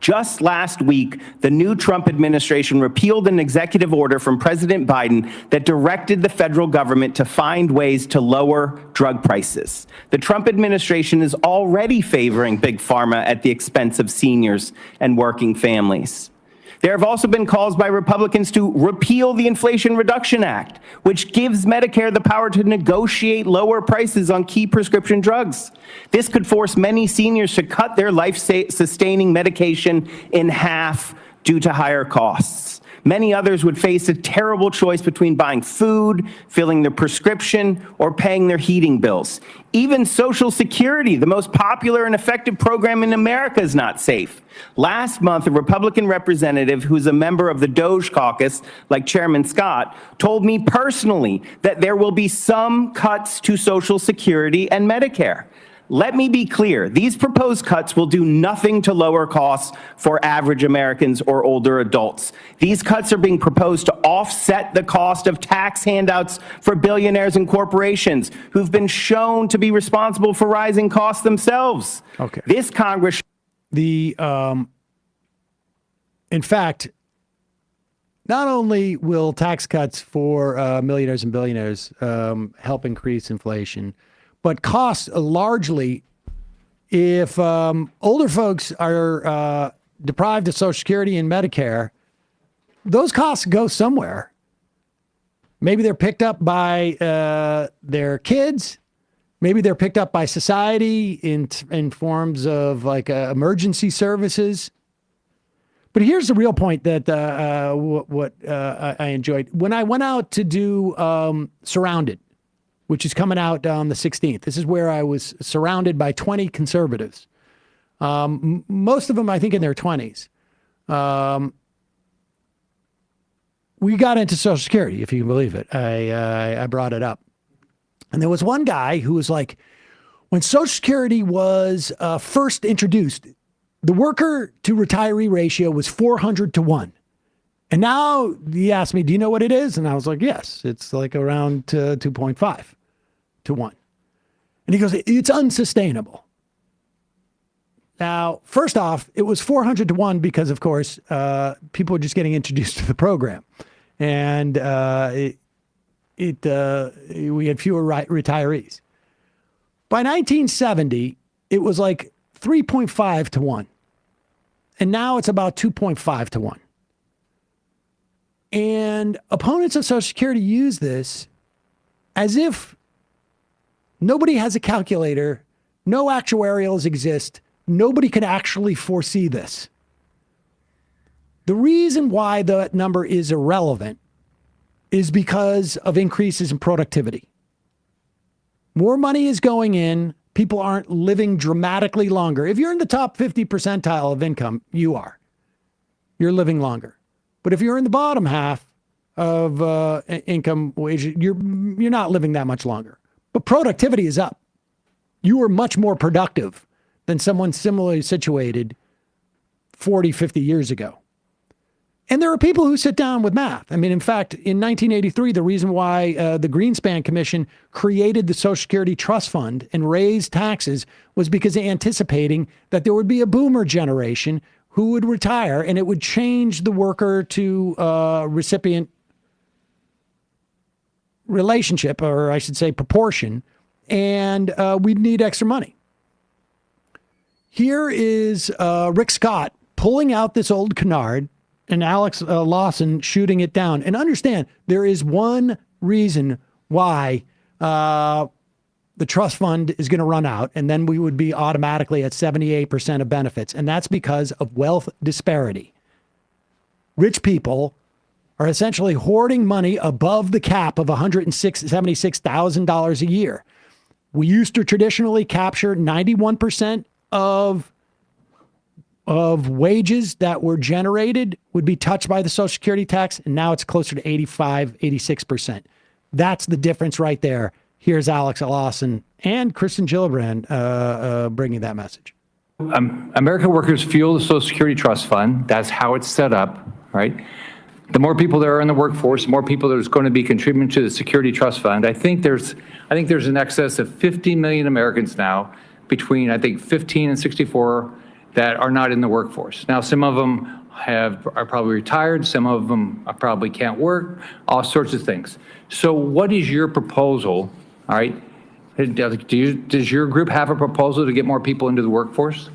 Just last week, the new Trump administration repealed an executive order from President Biden that directed the federal government to find ways to lower drug prices. The Trump administration is already favoring big pharma at the expense of seniors and working families. There have also been calls by Republicans to repeal the Inflation Reduction Act, which gives Medicare the power to negotiate lower prices on key prescription drugs. This could force many seniors to cut their life-sustaining medication in half due to higher costs. Many others would face a terrible choice between buying food, filling their prescription, or paying their heating bills. Even Social Security, the most popular and effective program in America, is not safe. Last month, a Republican representative who's a member of the Doge caucus, like Chairman Scott, told me personally that there will be some cuts to Social Security and Medicare. Let me be clear. These proposed cuts will do nothing to lower costs for average Americans or older adults. These cuts are being proposed to offset the cost of tax handouts for billionaires and corporations who've been shown to be responsible for rising costs themselves. Okay. This Congress... In fact, not only will tax cuts for millionaires and billionaires help increase inflation, but costs largely, if older folks are deprived of Social Security and Medicare, those costs go somewhere. Maybe they're picked up by their kids. Maybe they're picked up by society in forms of like emergency services. But here's the real point that I enjoyed. When I went out to do Surrounded, which is coming out on the 16th. This is where I was surrounded by 20 conservatives. Most of them, I think, in their 20s. We got into Social Security, if you can believe it. I brought it up. And there was one guy who was like, when Social Security was first introduced, the worker to retiree ratio was 400 to 1. And now he asked me, do you know what it is? And I was like, yes, it's like around 2.5 to 1. And he goes, it's unsustainable. Now, first off, it was 400 to 1 because, of course, people were just getting introduced to the program. And we had fewer retirees. By 1970, it was like 3.5 to 1. And now it's about 2.5 to 1. And opponents of Social Security use this as if nobody has a calculator, no actuarials exist, nobody can actually foresee this. The reason why that number is irrelevant is because of increases in productivity. More money is going in. People aren't living dramatically longer. If you're in the top 50 percentile of income, you are. You're living longer. But if you're in the bottom half of income wage, you're not living that much longer. But productivity is up. You are much more productive than someone similarly situated 40, 50 years ago. And there are people who sit down with math. I mean, in fact, in 1983, the reason why the Greenspan Commission created the Social Security Trust Fund and raised taxes was because they anticipating that there would be a boomer generation who would retire, and it would change the worker to recipient relationship, or I should say proportion, and we'd need extra money. Here is Rick Scott pulling out this old canard and Alex Lawson shooting it down. And understand, there is one reason why the trust fund is going to run out, and then we would be automatically at 78% of benefits. And that's because of wealth disparity. Rich people are essentially hoarding money above the cap of $176,000 a year. We used to traditionally capture 91% of wages that were generated would be touched by the Social Security tax, and now it's closer to 85, 86%. That's the difference right there. Here's Alex Lawson and Kristen Gillibrand bringing that message. American workers fuel the Social Security Trust Fund. That's how it's set up, right? The more people there are in the workforce, the more people there's going to be contributing to the Security Trust Fund. I think there's an excess of 50 million Americans now between, I think, 15 and 64 that are not in the workforce. Now, some of them are probably retired. Some of them probably can't work, all sorts of things. So what is your proposal, all right? Does your group have a proposal to get more people into the workforce?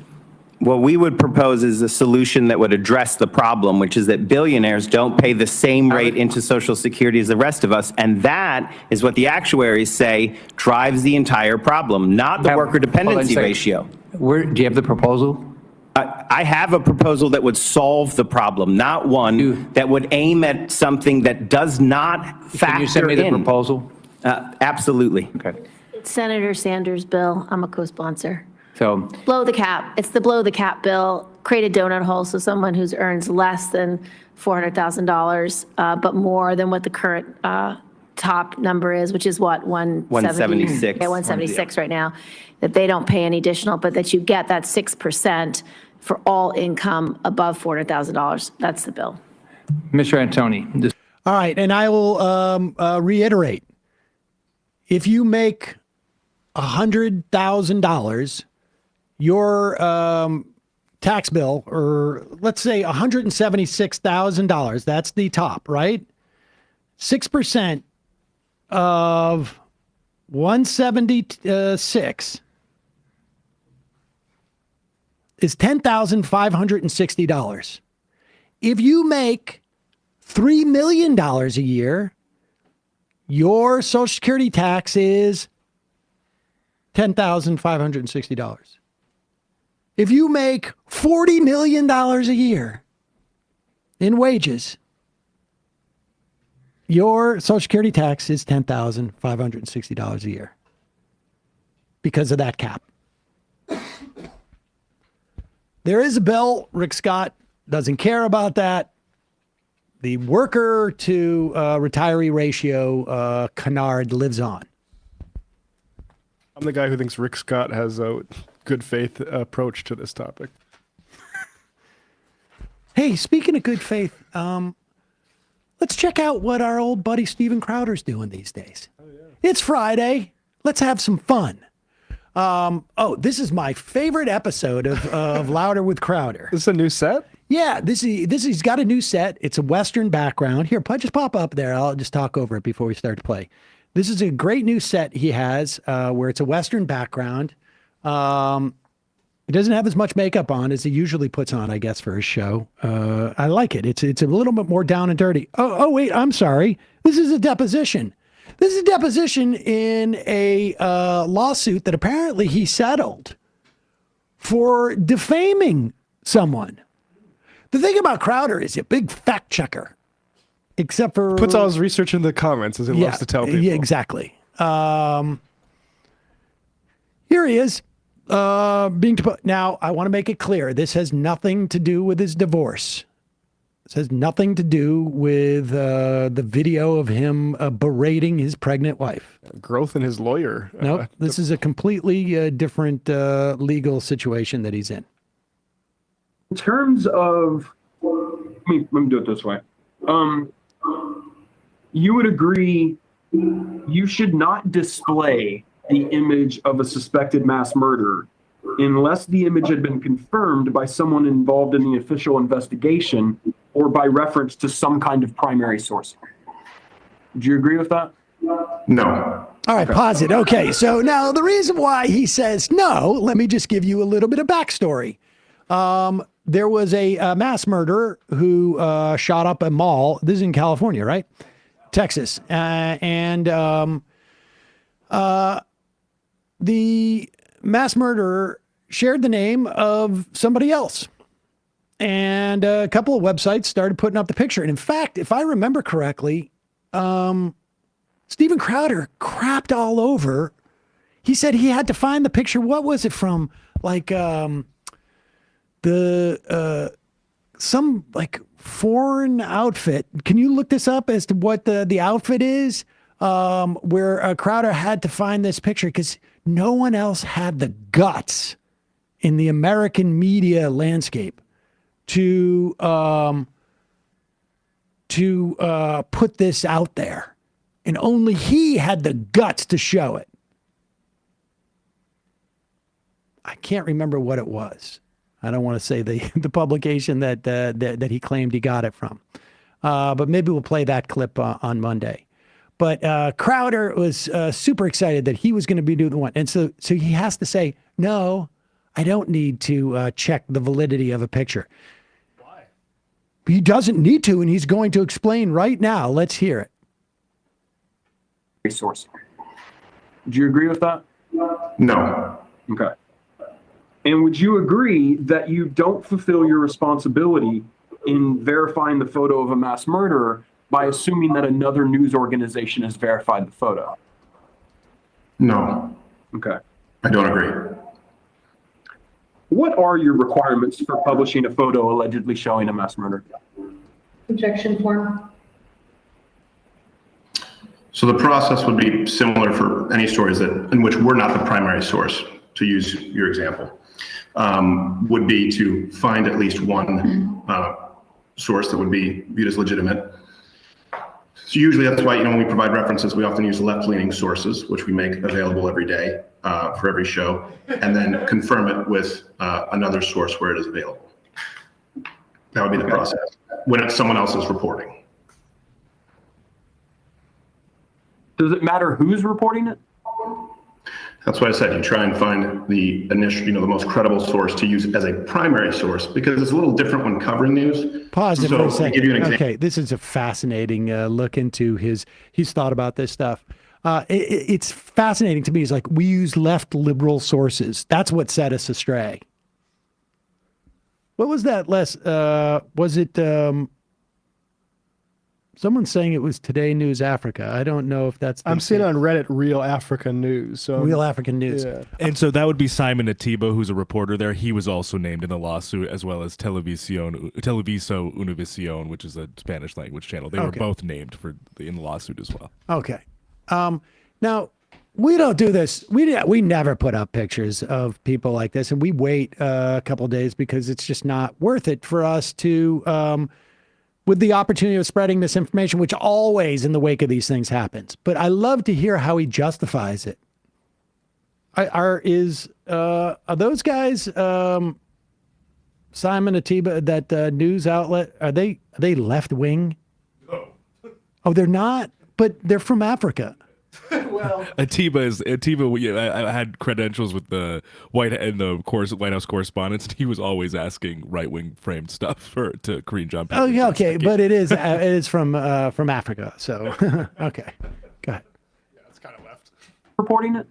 What we would propose is a solution that would address the problem, which is that billionaires don't pay the same rate into Social Security as the rest of us. And that is what the actuaries say drives the entire problem, not the worker dependency ratio. Do you have the proposal? I have a proposal that would solve the problem, not one that would aim at something that does not factor in. Can you send me the proposal? Absolutely. Okay. It's Senator Sanders' bill. I'm a co-sponsor. So blow the cap. It's the blow the cap bill. Create a donut hole so someone who earns less than $400,000, but more than what the current top number is, which is what, 176. Yeah, 176 right now, that they don't pay any additional, but that you get that 6% for all income above $400,000. That's the bill. Mr. Antoni. All right, and I will reiterate. If you make $100,000, your tax bill, or let's say $176,000, that's the top, right? 6% of 176 is $10,560. If you make $3 million a year, your Social Security tax is $10,560. If you make $40 million a year in wages, your Social Security tax is $10,560 a year because of that cap. There is a bill. Rick Scott doesn't care about that. The worker to retiree ratio canard lives on. I'm the guy who thinks Rick Scott has a good faith approach to this topic. Hey, speaking of good faith, let's check out what our old buddy Steven Crowder's doing these days. Oh, yeah. It's Friday. Let's have some fun. This is my favorite episode of Louder with Crowder. This is a new set? Yeah, he's got a new set. It's a Western background. Here, just pop up there. I'll just talk over it before we start to play. This is a great new set he has where it's a Western background. He doesn't have as much makeup on as he usually puts on, I guess, for his show. I like it. It's a little bit more down and dirty. Oh, wait, I'm sorry. This is a deposition. This is a deposition in a lawsuit that apparently he settled for defaming someone. The thing about Crowder is a big fact checker, except for... Puts all his research in the comments, as he loves to tell people. Yeah, exactly. Here he is. Now, I want to make it clear. This has nothing to do with his divorce. This has nothing to do with the video of him berating his pregnant wife. Growth in his lawyer. Nope. This is a completely different legal situation that he's in. In terms of, let me do it this way. You would agree you should not display the image of a suspected mass murderer unless the image had been confirmed by someone involved in the official investigation or by reference to some kind of primary source. Do you agree with that? No. All right, pause it. Okay, so now the reason why he says no, let me just give you a little bit of backstory. There was a mass murderer who shot up a mall. This is in California, right? Texas. The mass murderer shared the name of somebody else. And a couple of websites started putting up the picture. And in fact, if I remember correctly, Steven Crowder crapped all over. He said he had to find the picture. What was it from? Like some like foreign outfit. Can you look this up as to what the outfit is? Where Crowder had to find this picture because no one else had the guts in the American media landscape to put this out there. And only he had the guts to show it. I can't remember what it was. I don't want to say the publication that he claimed he got it from. But maybe we'll play that clip on Monday. But Crowder was super excited that he was going to be doing the one. And so he has to say, no, I don't need to check the validity of a picture. Why? He doesn't need to, and he's going to explain right now. Let's hear it. Source. Do you agree with that? No. Okay. And would you agree that you don't fulfill your responsibility in verifying the photo of a mass murderer by assuming that another news organization has verified the photo? No. Okay. I don't agree. What are your requirements for publishing a photo allegedly showing a mass murder? Objection form. So the process would be similar for any stories in which we're not the primary source, to use your example, would be to find at least one source that would be viewed as legitimate. So usually that's why, when we provide references, we often use left-leaning sources, which we make available every day for every show, and then confirm it with another source where it is available. That would be the process when it's someone else's reporting. Does it matter who's reporting it? That's why I said you try and find the initial, the most credible source to use as a primary source, because it's a little different when covering news. Pause it So, for a to second. give you an example. Okay, this is a fascinating look into he's thought about this stuff. It's fascinating to me. It's like we use left liberal sources. That's what set us astray. What was that was it someone saying it was Today News Africa? I don't know if that's I'm seeing on Reddit Real Africa News. So Real African News. Yeah. And so that would be Simon Atiba, who's a reporter there. He was also named in the lawsuit, as well as Televiso Univision, which is a Spanish language channel. They were both named in the lawsuit as well. Okay. Now, we don't do this. We never put up pictures of people like this, and we wait a couple of days because it's just not worth it for us to, with the opportunity of spreading misinformation, which always in the wake of these things happens. But I love to hear how he justifies it. Are those guys, Simon Atiba, that news outlet, are they left wing? No. Oh, they're not, but they're from Africa. Well, Atiba. I had credentials with the White House correspondence, and he was always asking right-wing framed stuff to Korean John. Oh, yeah, okay, but it is from Africa. So okay, go ahead. Yeah, it's kind of left. Reporting it.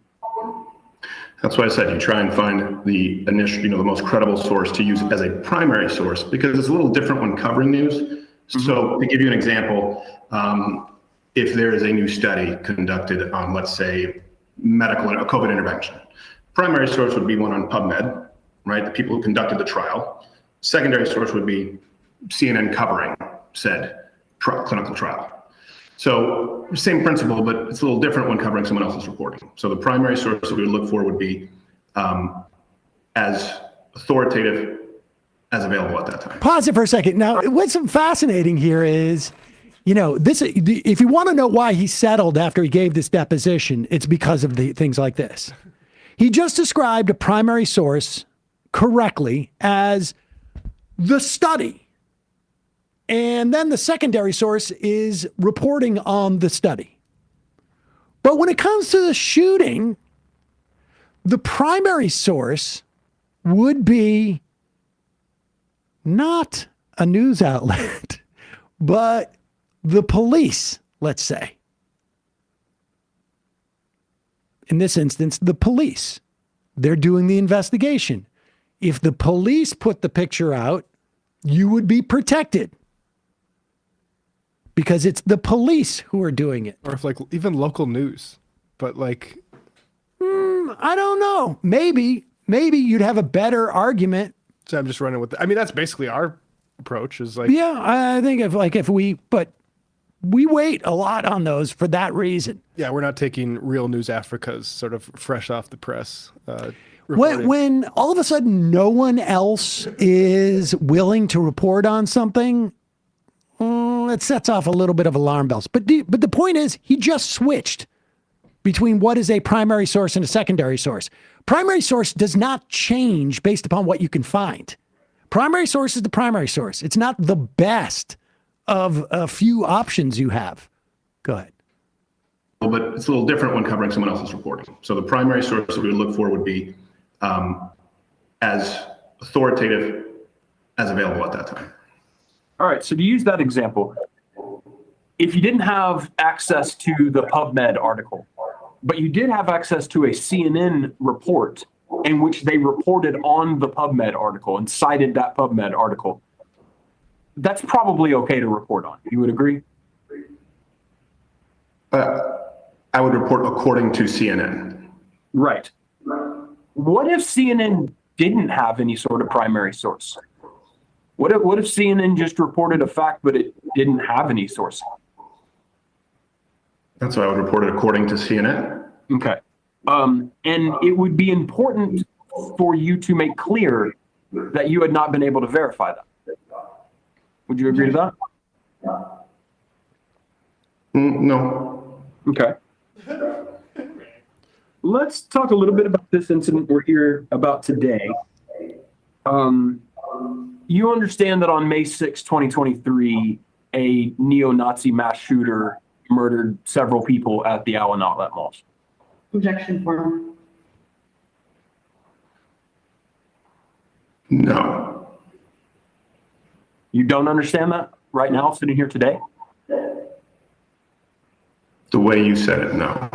That's why I said you try and find the initial, the most credible source to use as a primary source, because it's a little different when covering news. So to give you an example, if there is a new study conducted on, let's say, COVID intervention, primary source would be one on PubMed, right? The people who conducted the trial. Secondary source would be CNN covering said clinical trial. So same principle, but it's a little different when covering someone else's reporting. So the primary source that we would look for would be as authoritative as available at that time. Pause it for a second. Now, what's fascinating here is, if you want to know why he settled after he gave this deposition, it's because of the things like this. He just described a primary source correctly as the study. And then the secondary source is reporting on the study. But when it comes to the shooting, the primary source would be not a news outlet, but the police, let's say. In this instance, the police. They're doing the investigation. If the police put the picture out, you would be protected because it's the police who are doing it. Or if even local news, but I don't know. Maybe you'd have a better argument. So I'm just running with that's basically our approach is yeah, I think but we wait a lot on those for that reason. Yeah, we're not taking Real News Africa's sort of fresh off the press. When all of a sudden no one else is willing to report on something, it sets off a little bit of alarm bells. But the point is, he just switched between what is a primary source and a secondary source. Primary source does not change based upon what you can find. Primary source is the primary source. It's not the best of a few options you have. Go ahead. But it's a little different when covering someone else's reporting. So the primary source that we would look for would be as authoritative as available at that time. All right, so to use that example, if you didn't have access to the PubMed article, but you did have access to a CNN report in which they reported on the PubMed article and cited that PubMed article, that's probably okay to report on. You would agree? I would report according to CNN. Right. What if CNN didn't have any sort of primary source? What if CNN just reported a fact, but it didn't have any source? That's what I would report it according to CNN. Okay. And it would be important for you to make clear that you had not been able to verify that. Would you agree to that? No. Okay. Let's talk a little bit about this incident we're here about today. You understand that on May 6, 2023, a neo-Nazi mass shooter murdered several people at the Allen Outlet Malls. Objection form. No. You don't understand that right now, sitting here today? The way you said it, no.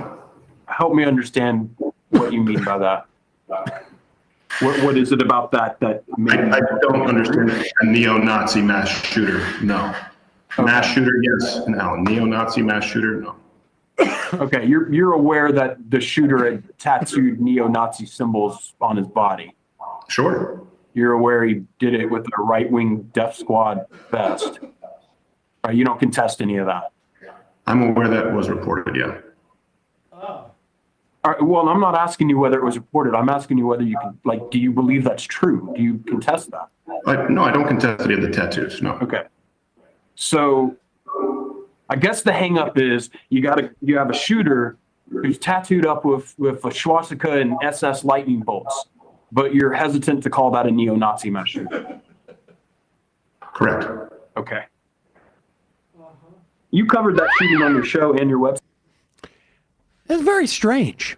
Help me understand what you mean by that. What is it about that I don't understand a neo-Nazi mass shooter, no. Mass shooter, yes. No. Neo-Nazi mass shooter, no. Okay, you're aware that the shooter had tattooed neo-Nazi symbols on his body. Sure. You're aware he did it with a right-wing death squad vest. Right, you don't contest any of that. I'm aware that was reported, yeah. All right, well, I'm not asking you whether it was reported. I'm asking you whether you can, like, do you believe that's true? Do you contest that? No, I don't contest any of the tattoos, no. Okay. So I guess the hang up is you have a shooter who's tattooed up with a swastika and SS lightning bolts, but you're hesitant to call that a neo-Nazi mass shooter. Correct. Okay. You covered that shooting on your show and your website. It's very strange.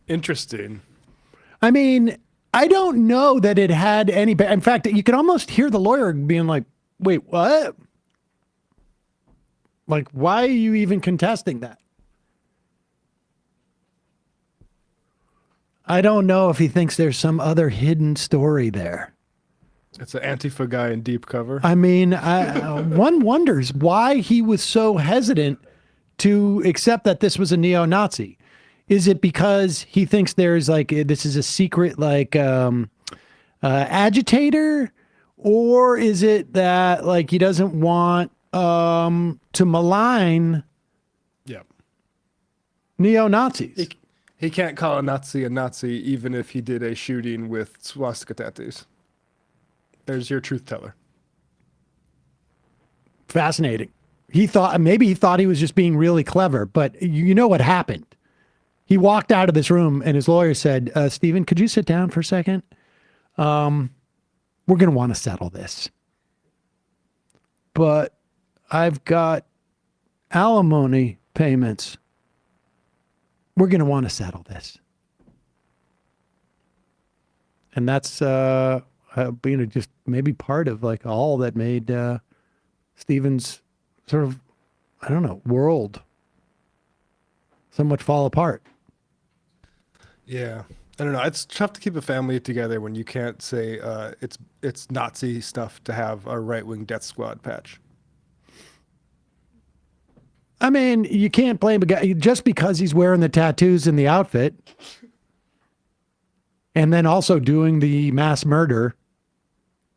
Interesting. I mean, I don't know that it had any. In fact, you could almost hear the lawyer being like, wait, what? Like, why are you even contesting that? I don't know if he thinks there's some other hidden story there. It's an Antifa guy in deep cover. I mean, one wonders why he was so hesitant to accept that this was a neo-Nazi. Is it because he thinks there's like, this is a secret like agitator? Or is it that like he doesn't want to malign neo-Nazis? He can't call a Nazi even if he did a shooting with swastika tattoos. There's your truth teller. Fascinating. Maybe he thought he was just being really clever, but you know what happened? He walked out of this room and his lawyer said, Stephen, could you sit down for a second? We're going to want to settle this. But I've got alimony payments. We're going to want to settle this. And that's, just maybe part of like all that made Stephen's sort of, I don't know, world somewhat fall apart. Yeah. I don't know. It's tough to keep a family together when you can't say it's Nazi stuff to have a right-wing death squad patch. I mean, you can't blame a guy just because he's wearing the tattoos and the outfit and then also doing the mass murder.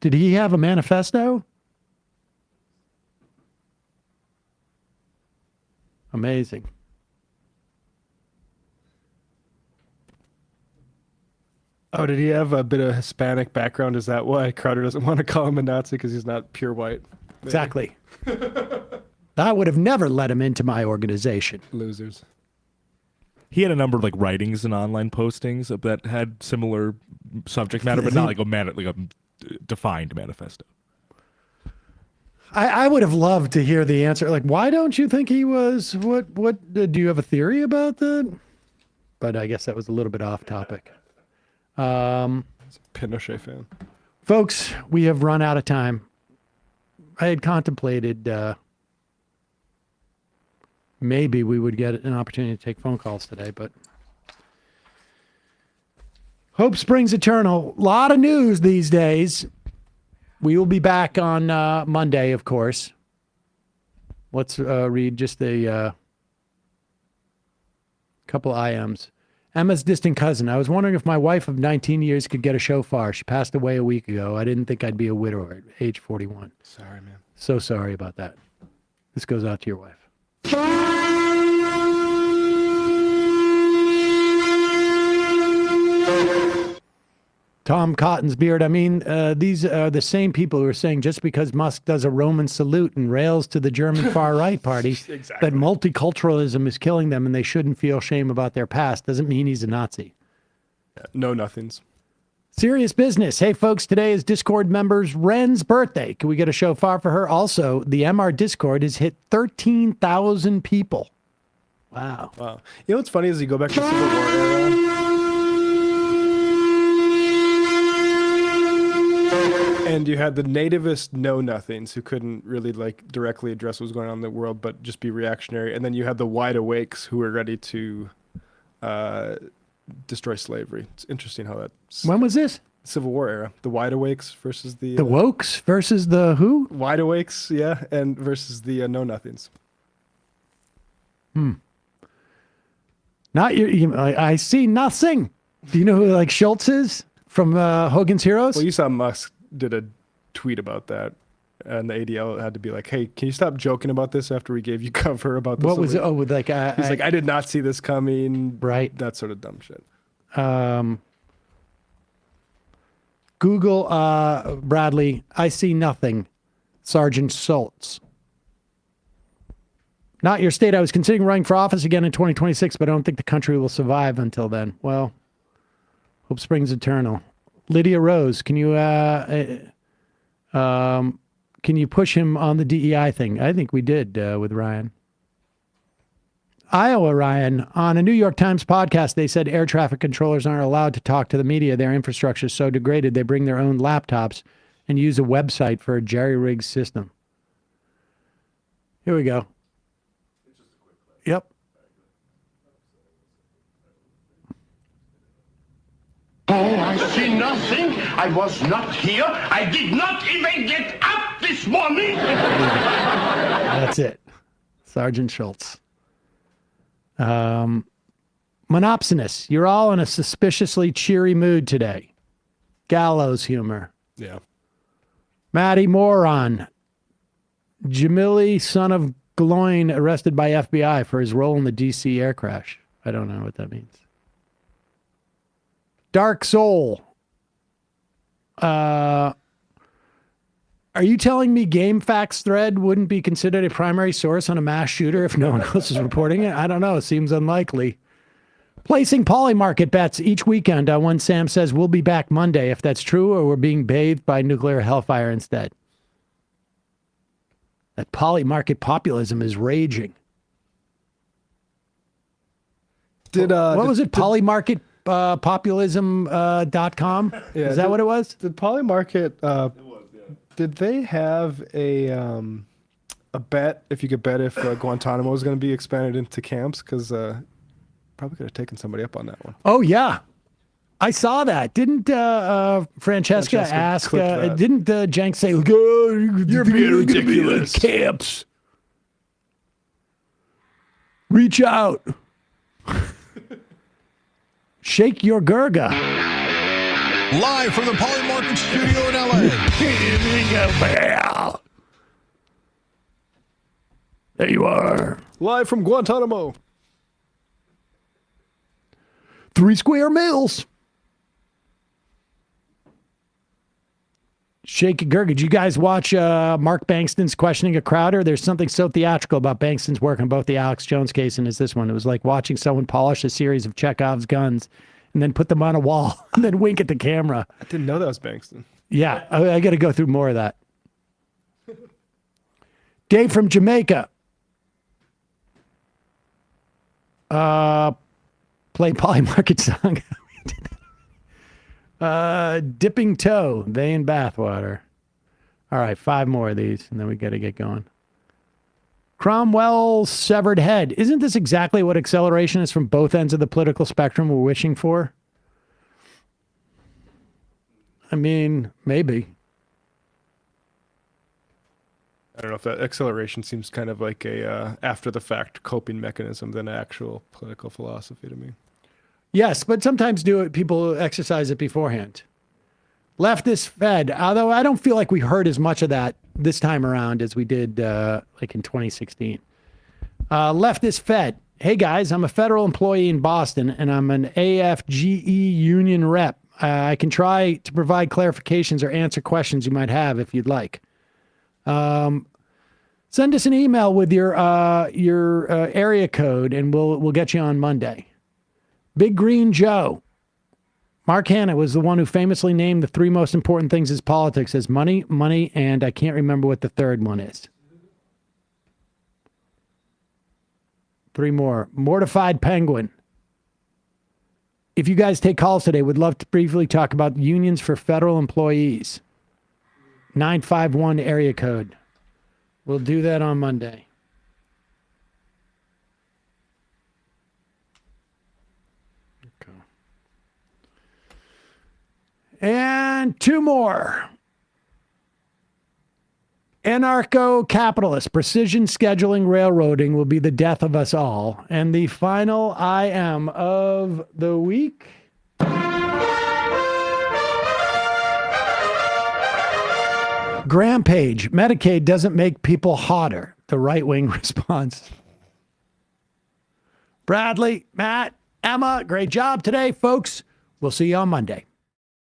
Did he have a manifesto? Amazing. Oh, did he have a bit of Hispanic background? Is that why Crowder doesn't want to call him a Nazi because he's not pure white? Maybe. Exactly. I would have never let him into my organization. Losers. He had a number of like writings and online postings that had similar subject matter, but not like a defined manifesto. I would have loved to hear the answer. Like, why don't you think he was? What? Do you have a theory about that? But I guess that was a little bit off topic. Pinochet fan. Folks, we have run out of time. I had contemplated maybe we would get an opportunity to take phone calls today, but hope springs eternal. A lot of news these days. We will be back on Monday, of course. Let's read just a couple IMs. Emma's distant cousin. I was wondering if my wife of 19 years could get a shofar. She passed away a week ago. I didn't think I'd be a widower at age 41. Sorry, man. So sorry about that. This goes out to your wife. Tom Cotton's beard. I mean, these are the same people who are saying just because Musk does a Roman salute and rails to the German far-right party, that multiculturalism is killing them and they shouldn't feel shame about their past doesn't mean he's a Nazi. No nothings. Serious business. Hey, folks, today is Discord members Ren's birthday. Can we get a shofar for her? Also, the MR Discord has hit 13,000 people. Wow. Wow. You know what's funny is you go back to the Civil War era. And you had the nativist know-nothings who couldn't really like directly address what was going on in the world, but just be reactionary. And then you had the wide awakes who were ready to destroy slavery. It's interesting how that's... When was this? Civil War era. The wide awakes versus the... The wokes versus the who? Wide awakes, yeah, and versus the know-nothings. Not I see nothing. Do you know who like Schultz is from Hogan's Heroes? Well, you saw Musk did a tweet about that, and the ADL had to be like, "Hey, can you stop joking about this after we gave you cover about this?" What was it? Oh, with like he's like, "I did not see this coming." Right. That sort of dumb shit. Google Bradley. I see nothing. Sergeant Schultz. Not your state. I was considering running for office again in 2026, but I don't think the country will survive until then. Well, hope springs eternal. Lydia Rose, can you push him on the DEI thing? I think we did with Ryan. Iowa Ryan, on a New York Times podcast, they said air traffic controllers aren't allowed to talk to the media. Their infrastructure is so degraded, they bring their own laptops and use a website for a jerry-rigged system. Here we go. Yep. Oh, I see nothing. I was not here. I did not even get up this morning. That's it. Sergeant Schultz. Monopsonus, you're all in a suspiciously cheery mood today. Gallows humor. Yeah. Matty Moron. Jamili, son of Gloin, arrested by FBI for his role in the D.C. air crash. I don't know what that means. Dark Soul. Are you telling me GameFAQs thread wouldn't be considered a primary source on a mass shooter if no one else is reporting it? I don't know. It seems unlikely. Placing polymarket bets each weekend on when Sam says we'll be back Monday, if that's true, or we're being bathed by nuclear hellfire instead. That polymarket populism is raging. What was it? Polymarket populism.com? Yeah, Is that what it was? Did Polymarket, did they have a bet, if you could bet if Guantanamo was going to be expanded into camps? Because probably could have taken somebody up on that one. Oh, yeah. I saw that. Didn't Francesca ask, didn't Jenk say, you're being ridiculous. Camps. Reach out. Shake your Gurga. Live from the Polymarket studio in LA. There you are. Live from Guantanamo. 3 square meals. Shake your Gurga. Did you guys watch Mark Bankston's Questioning a Crowder? There's something so theatrical about Bankston's work on both the Alex Jones case and this one. It was like watching someone polish a series of Chekhov's guns and then put them on a wall and then wink at the camera. I didn't know that was Bankston. Yeah, I got to go through more of that. Dave from Jamaica. Play Polymarket song. Dipping Toe, They in Bathwater. All right, 5 more of these, and then we got to get going. Cromwell's severed head. Isn't this exactly what accelerationists from both ends of the political spectrum were wishing for? I mean, maybe. I don't know if that acceleration seems kind of like a after-the-fact coping mechanism than actual political philosophy to me. Yes, but sometimes people exercise it beforehand. Leftist Fed, although I don't feel like we heard as much of that this time around as we did like in 2016. Leftist Fed, Hey guys, I'm a federal employee in Boston and I'm an AFGE union rep. I can try to provide clarifications or answer questions you might have if you'd like. Send us an email with your area code and we'll get you on Monday. Big Green Joe. Mark Hanna was the one who famously named the three most important things in politics as money, and I can't remember what the third one is. Three more. Mortified Penguin. If you guys take calls today, would love to briefly talk about unions for federal employees. 951 area code. We'll do that on Monday. Okay. And two more. Anarcho-capitalist, precision scheduling railroading will be the death of us all. And the final IM of the week. Graham Page, Medicaid doesn't make people hotter. The right-wing response. Bradley, Matt, Emma, great job today, folks. We'll see you on Monday.